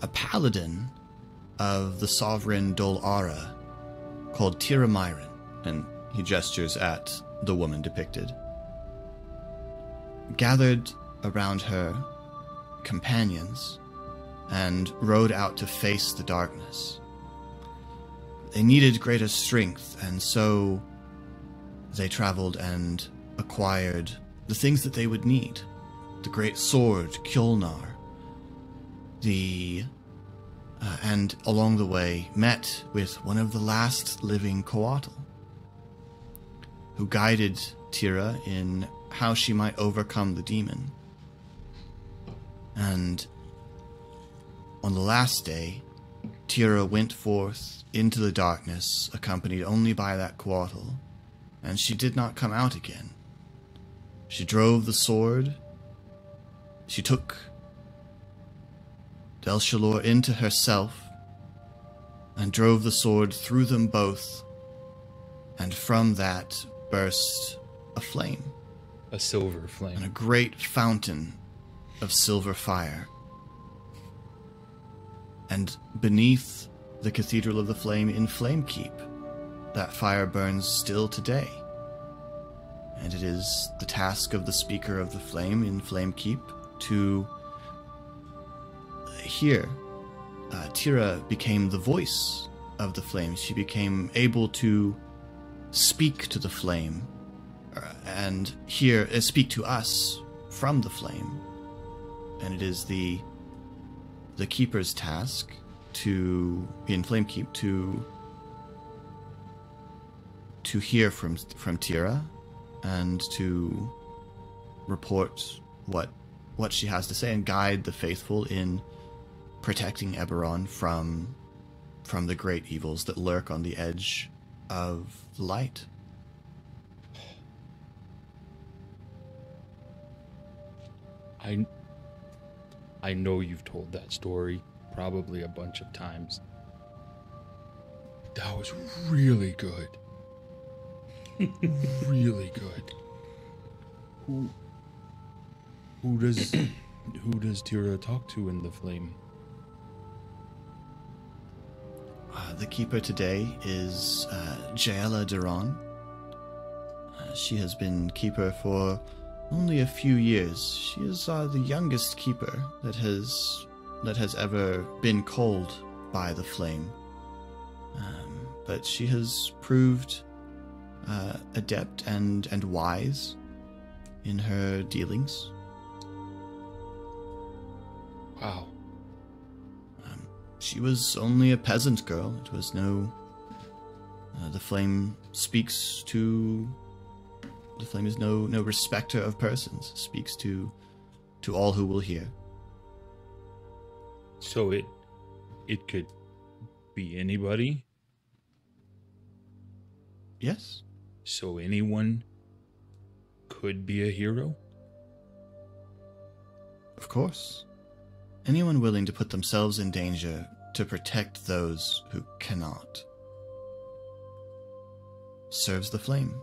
A paladin of the sovereign Dol Ara called Tira Myron, and he gestures at the woman depicted, gathered around her companions and rode out to face the darkness. They needed greater strength, and so they traveled and acquired the things that they would need. The great sword, Kjolnar, and along the way met with one of the last living Coatl, who guided Tira in how she might overcome the demon. And on the last day, Tira went forth into the darkness, accompanied only by that Coatl, and she did not come out again. She drove the sword, she took Bel-Shalor into herself, and drove the sword through them both, and from that burst a flame. A silver flame. And a great fountain of silver fire. And beneath the Cathedral of the Flame in Flamekeep, that fire burns still today. And it is the task of the Speaker of the Flame in Flamekeep to hear. Tira became the voice of the flame. She became able to speak to the flame and speak to us from the flame. And it is the keeper's task in Flamekeep to hear from Tira and to report what she has to say and guide the faithful in protecting Eberron from the great evils that lurk on the edge of the light. I know you've told that story probably a bunch of times. That was really good. Really good. Who does Tira talk to in the flame? The keeper today is Jaela Duran. She has been keeper for only a few years. She is the youngest keeper that has ever been called by the flame. But she has proved adept and wise in her dealings. Wow. She was only a peasant girl. It was no... the flame speaks to... The flame is no respecter of persons. Speaks to all who will hear. So it could be anybody? Yes. So anyone could be a hero? Of course. Anyone willing to put themselves in danger to protect those who cannot serves the flame.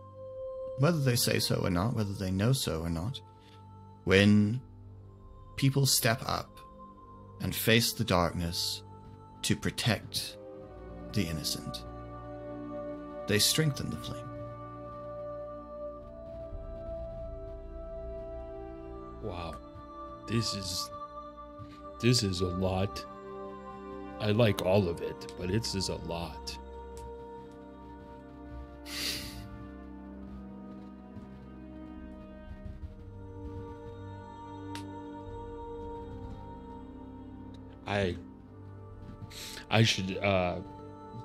Whether they say so or not, whether they know so or not, when people step up and face the darkness to protect the innocent, they strengthen the flame. Wow. This is a lot. I like all of it, but this is a lot. I should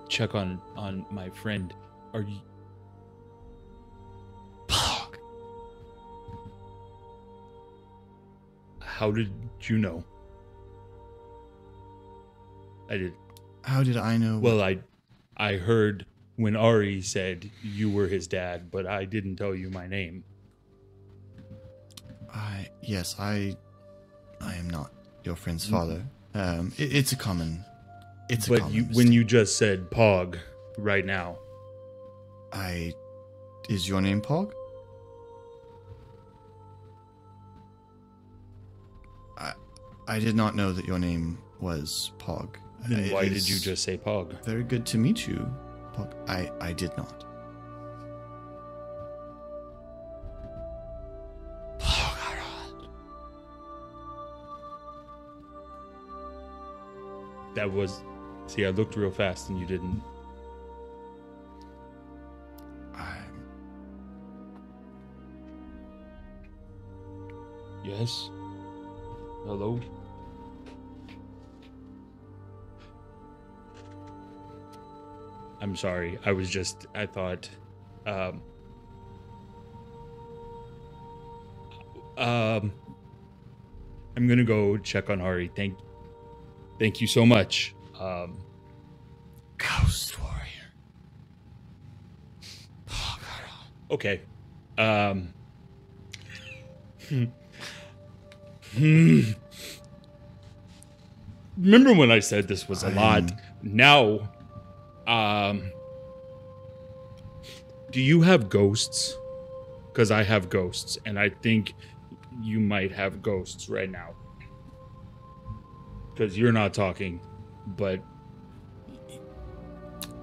check on my friend. Are you? Fuck. How did you know? I did. How did I know? Well, I heard when Ari said you were his dad, but I didn't tell you my name. Yes, I am not your friend's father. It's a common. But when you just said Pog right now, is your name Pog? I did not know that your name was Pog. then why did you just say Pog? Very good to meet you, Pog. I did not. That was. See, I looked real fast and you didn't. Yes? Hello? I'm sorry. I thought, I'm gonna go check on Ari. Thank you so much. Ghost warrior. Okay. Remember when I said this was a lot? Now, do you have ghosts? Because I have ghosts, and I think you might have ghosts right now. Because you're not talking, but...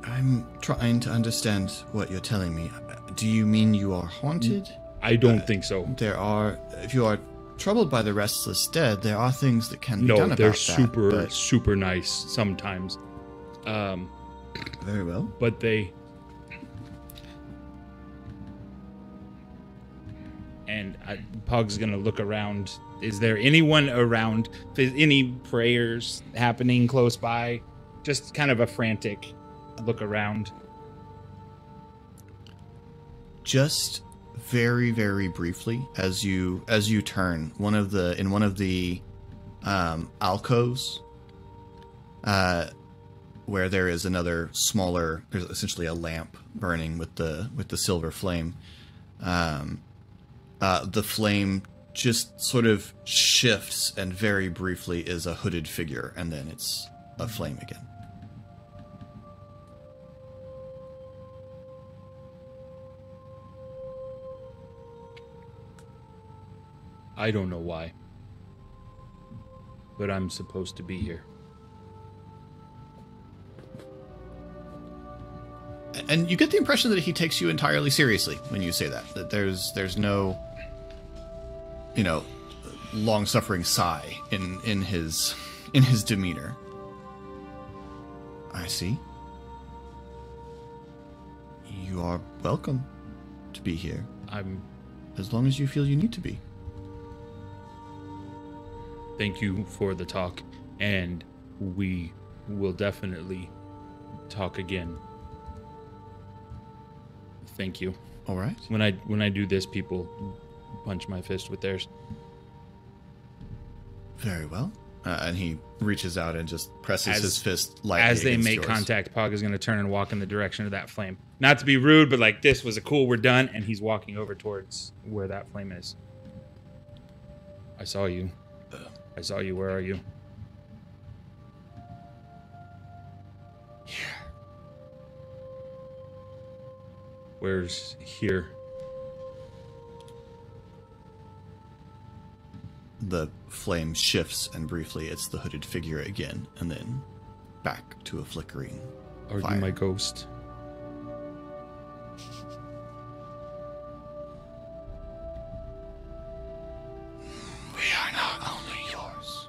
I'm trying to understand what you're telling me. Do you mean you are haunted? I don't think so. If you are troubled by the restless dead, there are things that can be done about that. No, they're super nice sometimes. Very well. But they... And Pug's gonna look around. Is there anyone around? Is any prayers happening close by? Just kind of a frantic look around. Just very, very briefly, as you turn, in one of the alcoves, where there is another smaller, there's essentially a lamp burning with the silver flame. The flame just sort of shifts and very briefly is a hooded figure, and then it's a flame again. I don't know why, but I'm supposed to be here. And you get the impression that he takes you entirely seriously when you say that. That there's no, long-suffering sigh in his demeanor. I see. You are welcome to be here. As long as you feel you need to be. Thank you for the talk, and we will definitely talk again. Thank you. All right. When I do this, people punch my fist with theirs. Very well. and he reaches out and just presses his fist lightly As they against make yours. contact, Pog is going to turn and walk in the direction of that flame. Not to be rude, but like, this was a cool, we're done. And he's walking over towards where that flame is. I saw you. I saw you. Where are you? Here. Where's here? The flame shifts, and briefly it's the hooded figure again, and then back to a flickering Are fire. you my ghost? We are not only yours.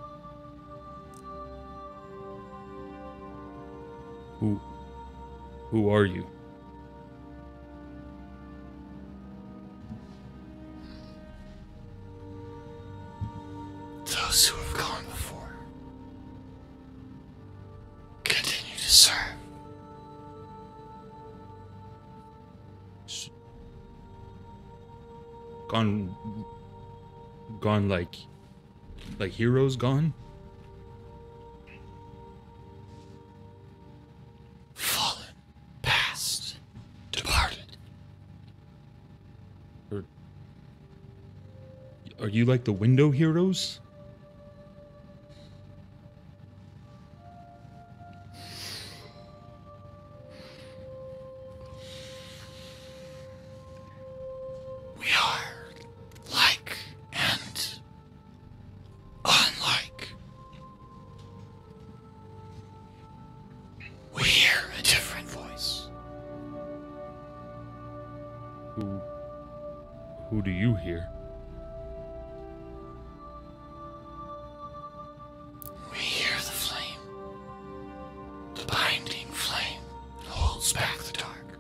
Who are you? Those who have gone before continue to serve. Gone like heroes gone? Fallen, past, departed. Are you like the window heroes? We are like and unlike. We hear a different voice. Who do you hear? We hear the flame. The binding flame that holds back the dark.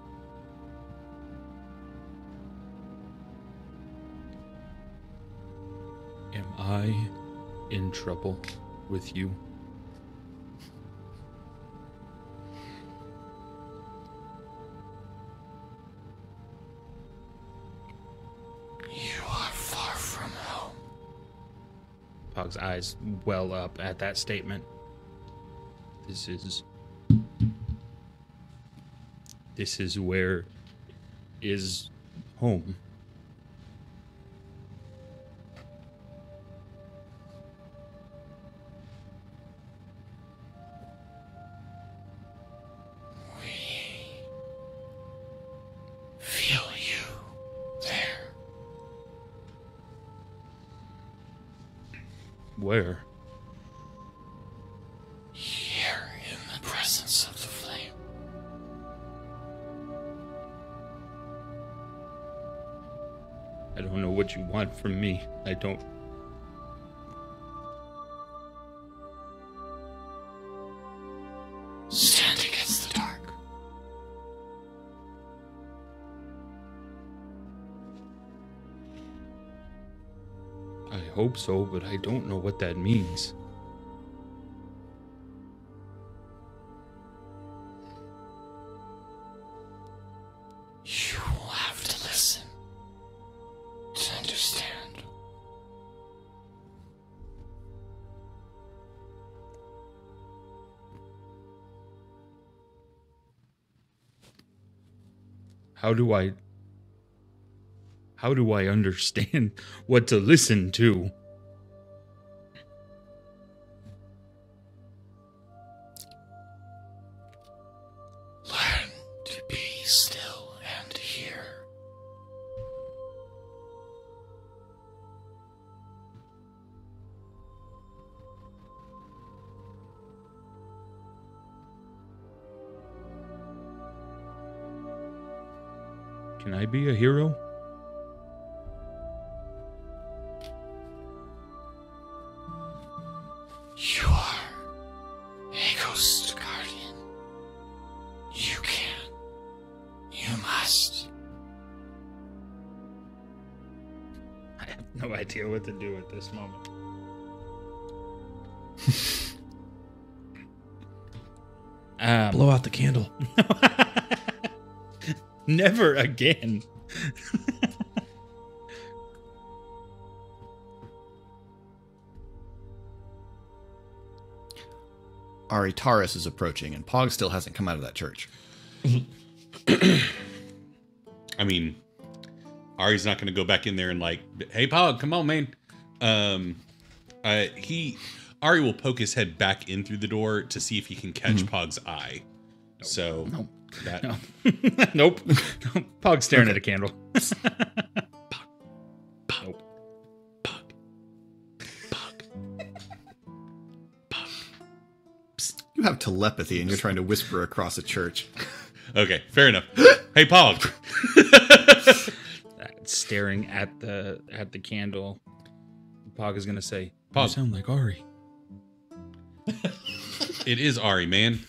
Am I in trouble with you? You are far from home. Pog's eyes well up at that statement. This is where is home. We feel you there. Where? Here in the presence of the flame. I don't know what you want from me. I don't. Stand against the dark. I hope so, but I don't know what that means. You will have to listen to understand. How do I understand what to listen to? Learn to be still and hear. Can I be a hero? You are a ghost guardian. You can. You must. I have no idea what to do at this moment. Blow out the candle. Never again. Ari Taurus is approaching, and Pog still hasn't come out of that church. I mean, Ari's not going to go back in there and like, hey, Pog, come on, man. Ari will poke his head back in through the door to see if he can catch Pog's eye. Nope. So nope. That no. Nope. Pog's staring at a candle. Pog. You have telepathy, and you're trying to whisper across a church. Okay, fair enough. Hey, Pog. Staring at the candle, Pog is gonna say, Pog, you sound like Ari. It is Ari, man.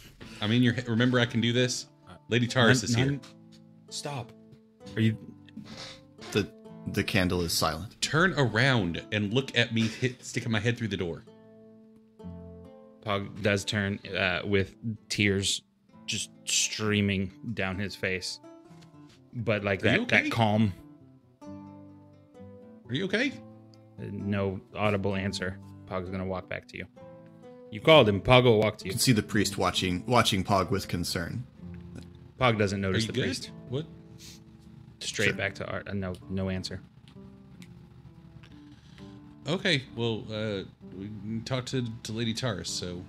I'm in your head. Remember, I can do this. Lady Taurus is here. Stop. Are you? The candle is silent. Turn around and look at me sticking my head through the door. Pog does turn with tears just streaming down his face, but like that calm. Are you okay? No audible answer. Pog's gonna walk back to you. You called him. Pog will walk to You you. can see the priest watching Pog with concern. Pog doesn't Are notice you the good? priest. What? Straight Sure. back to Art. No answer. Okay, well, we can talk to Lady Taurus, so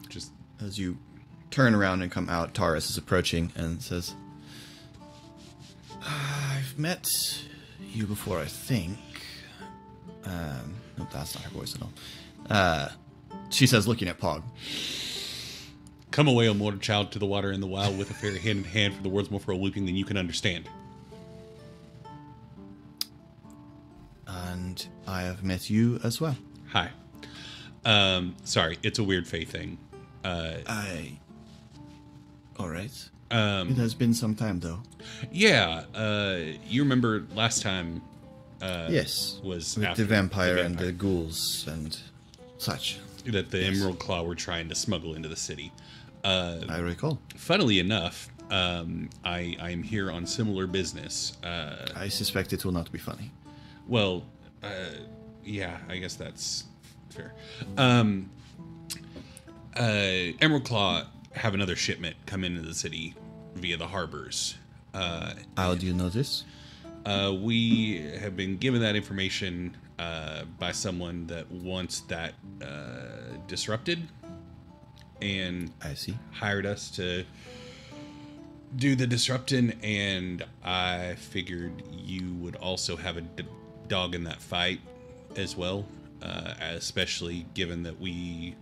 just As you turn around and come out, Taurus is approaching and says, I've met you before, I think. No, that's not her voice at all. She says, looking at Pog. come away, O mortal child, to the water and the wild with a fair hand in hand, for the world's more for a weeping than you can understand. And I have met you as well. Hi. Sorry, it's a weird faith thing. Alright. Um, It has been some time, though. yeah, you remember last time Yes. was With after the vampire and vampire. the ghouls and such. That the Emerald Claw were trying to smuggle into the city. I recall. Funnily enough, I'm here on similar business. I suspect it will not be funny. Well, yeah, I guess that's fair. Emerald Claw have another shipment come into the city via the harbors. How do you know this? We have been given that information by someone that wants that disrupted, and I see. hired us to do the disrupting, and I figured you would also have a dog in that fight as well, especially given that we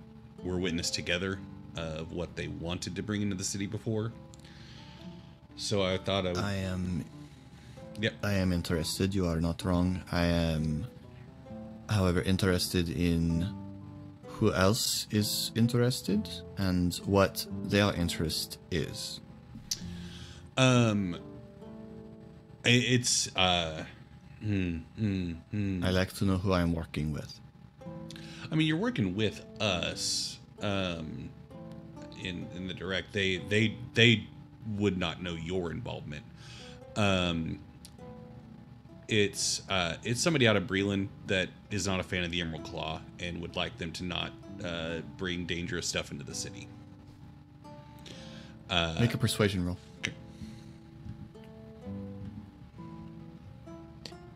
were witness together of what they wanted to bring into the city before. So I thought I would... Yep. I am interested. You are not wrong. I am, however, interested in who else is interested and what their interest is. It's I like to know who I am working with. I mean, you're working with us in the direct. They would not know your involvement. It's somebody out of Breland that is not a fan of the Emerald Claw and would like them to not bring dangerous stuff into the city. Make a persuasion roll. Okay.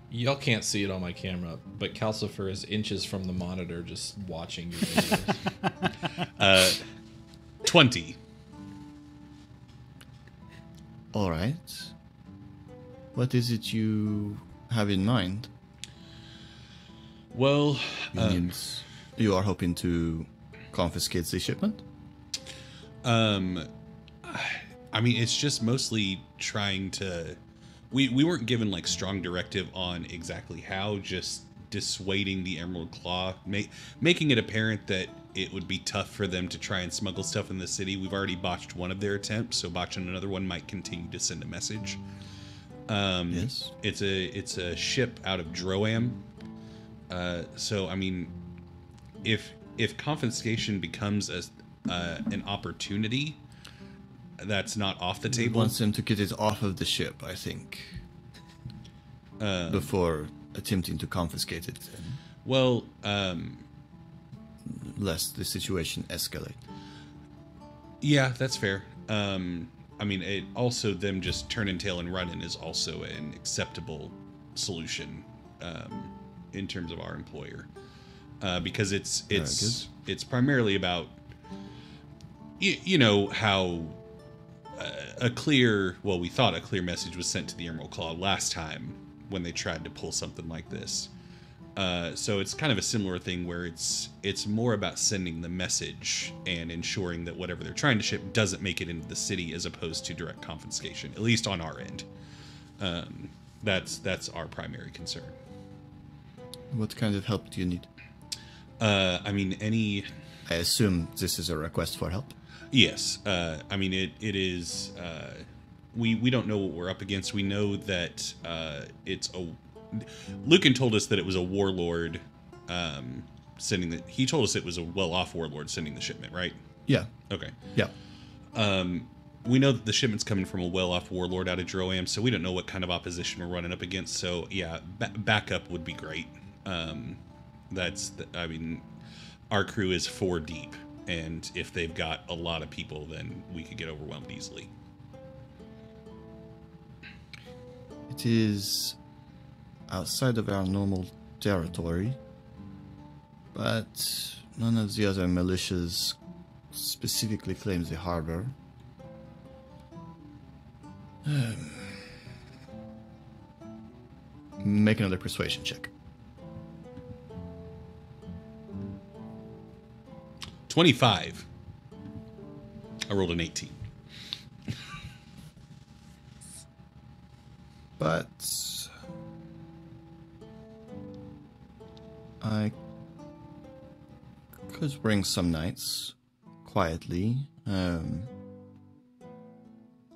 Y'all can't see it on my camera, but Calcifer is inches from the monitor just watching your videos. 20. All right. What is it you have in mind? Well, Means you are hoping to confiscate the shipment? I mean, it's just mostly trying to... We weren't given, like, strong directive on exactly how, just dissuading the Emerald Claw, making it apparent that it would be tough for them to try and smuggle stuff in the city. We've already botched one of their attempts, so botching another one might continue to send a message. Yes. It's a ship out of Droam. So, I mean, if confiscation becomes an opportunity... that's not off the He table. wants them to get it off of the ship, I think, before attempting to confiscate it. Well, lest the situation escalate. Yeah, that's fair. I mean, it also them just turning tail and running is also an acceptable solution in terms of our employer, because it's primarily about you know how we thought a clear message was sent to the Emerald Claw last time when they tried to pull something like this. So it's kind of a similar thing where it's more about sending the message and ensuring that whatever they're trying to ship doesn't make it into the city, as opposed to direct confiscation, at least on our end. That's our primary concern. What kind of help do you need? I mean, I assume this is a request for help. Yes. I mean, it is. We don't know what we're up against. We know that it's a. Lucan told us that it was a warlord sending the. He told us it was a well-off warlord sending the shipment, right? Yeah. Okay. Yeah. We know that the shipment's coming from a well-off warlord out of Droam, so we don't know what kind of opposition we're running up against. So yeah, backup would be great. I mean, our crew is 4 deep, and if they've got a lot of people, then we could get overwhelmed easily. It is outside of our normal territory, but none of the other militias specifically claims the harbor. Make another persuasion check. 25. I rolled an 18. But I could bring some knights quietly.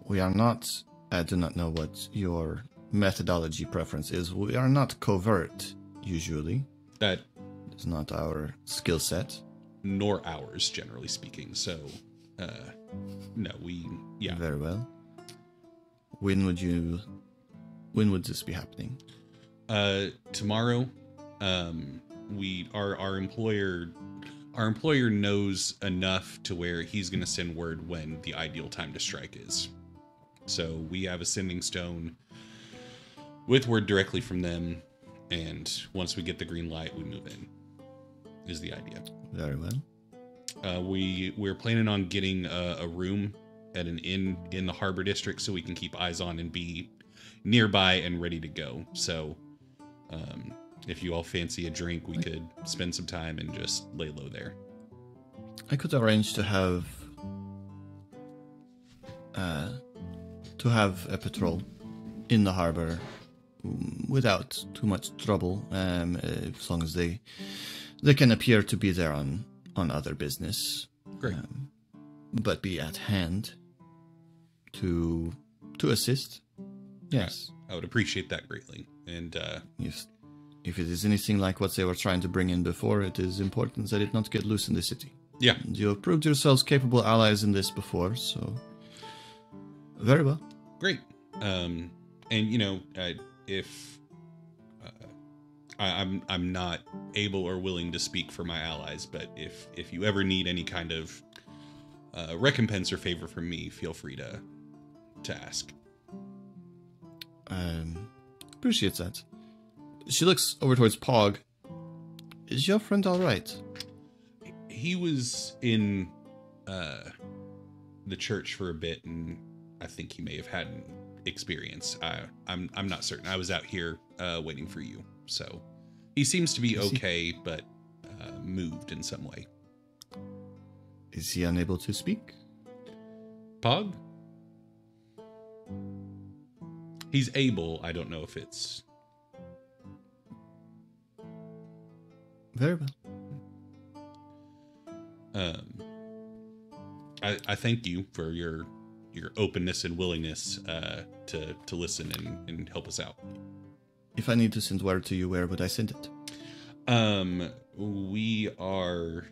We are not. I do not know what your methodology preference is. We are not covert usually. That is not our skill set. Nor ours, generally speaking. So, no, yeah. Very well. When would this be happening? Tomorrow. Our employer knows enough to where he's going to send word when the ideal time to strike is. So we have a sending stone with word directly from them, and once we get the green light, we move in. Is the idea. Very well. We're planning on getting a room at an inn in the Harbor District so we can keep eyes on and be nearby and ready to go. So, if you all fancy a drink, we could spend some time and just lay low there. I could arrange to have a patrol in the harbor without too much trouble, as long as they can appear to be there on other business. Great. But be at hand to assist. Yes. I would appreciate that greatly. And if it is anything like what they were trying to bring in before, it is important that it not get loose in the city. Yeah. And you have proved yourselves capable allies in this before, so very well. Great. And you know, if I'm not able or willing to speak for my allies, but if you ever need any kind of recompense or favor from me, feel free to ask. Appreciate that. She looks over towards Pog. Is your friend all right? He was in the church for a bit, and I think he may have had an experience. I'm not certain. I was out here waiting for you, so he seems to be okay, but moved in some way. Is he unable to speak? Pog? He's able. I don't know if it's... Very well. I thank you for your openness and willingness to listen and help us out. If I need to send word to you, where would I send it? We are...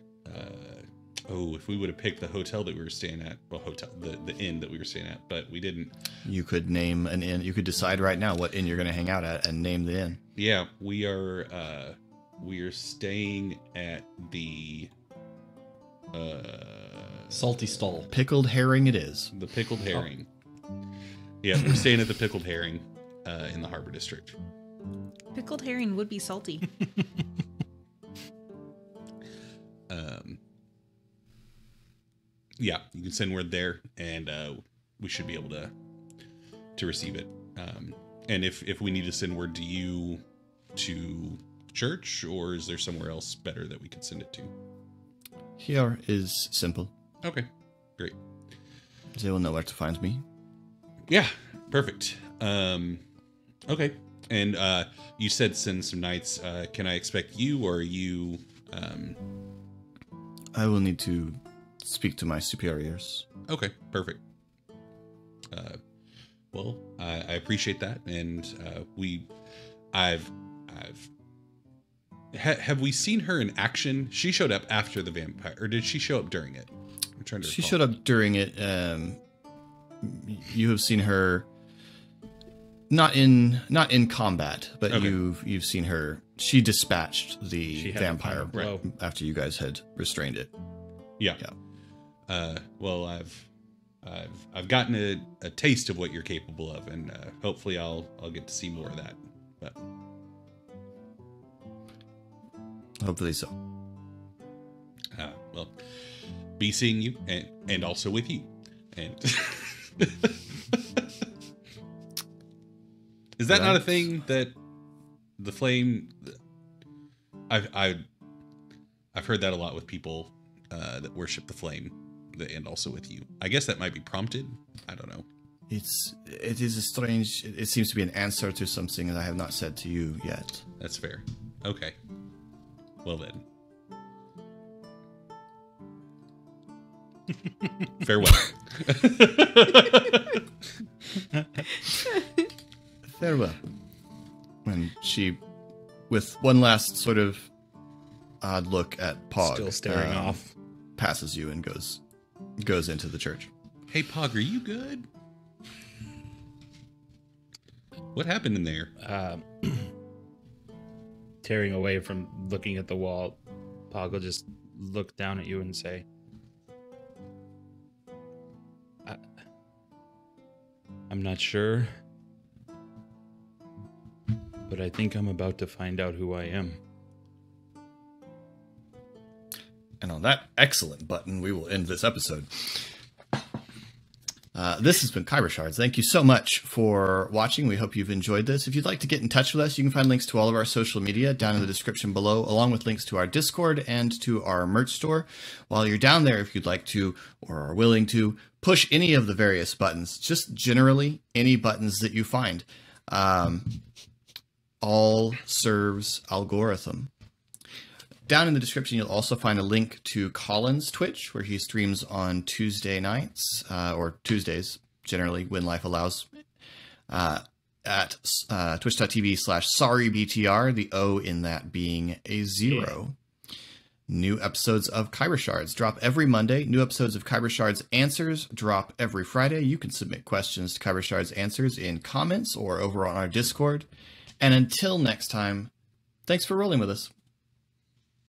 if we would have picked the hotel that we were staying at, well, the inn that we were staying at, but we didn't. You could name an inn. You could decide right now what inn you're going to hang out at and name the inn. Yeah, we are staying at the Salty Stall. Pickled herring it is. The Pickled Herring. Yeah, we're staying at the Pickled Herring in the Harbor District. Pickled herring would be salty. Yeah, you can send word there, and we should be able to receive it. And if we need to send word to you to church, or is there somewhere else better that we could send it to? Here is simple. Okay, great. They will know where to find me. Yeah, perfect. Okay, and you said send some knights. Can I expect you, or are you? I will need to speak to my superiors. Okay, perfect. Well, I appreciate that, and have we seen her in action? She showed up after the vampire, or did she show up during it? I'm trying to. She recall. showed up during it. You have seen her, not in combat, but Okay. you've seen her. She dispatched the She had a vampire final blow. after you guys had restrained it. Yeah. Well, I've gotten a taste of what you're capable of, and hopefully I'll get to see more of that. But Hopefully so. well, be seeing you, and also with you, and is that not a Right. thing that the flame? I've heard that a lot with people that worship the flame, and also with you. I guess that might be prompted. I don't know. It is a strange. It seems to be an answer to something that I have not said to you yet. That's fair. Okay. Well then. Farewell. Farewell. And she, with one last sort of odd look at Pog, Still staring off. passes you and goes into the church. Hey, Pog, are you good? What happened in there? Tearing away from looking at the wall, Pog will just look down at you and say, I'm not sure, but I think I'm about to find out who I am. And on that excellent button, we will end this episode. This has been Khyber Shards. Thank you so much for watching. We hope you've enjoyed this. If you'd like to get in touch with us, you can find links to all of our social media down in the description below, along with links to our Discord and to our merch store. While you're down there, if you'd like to or are willing to push any of the various buttons, just generally any buttons that you find, all serves algorithm. Down in the description, you'll also find a link to Colin's Twitch, where he streams on Tuesday nights, or Tuesdays, generally, when life allows, at twitch.tv/sorrybtr, the O in that being a 0. New episodes of Khyber Shards drop every Monday. New episodes of Khyber Shards Answers drop every Friday. You can submit questions to Khyber Shards Answers in comments or over on our Discord. And until next time, thanks for rolling with us.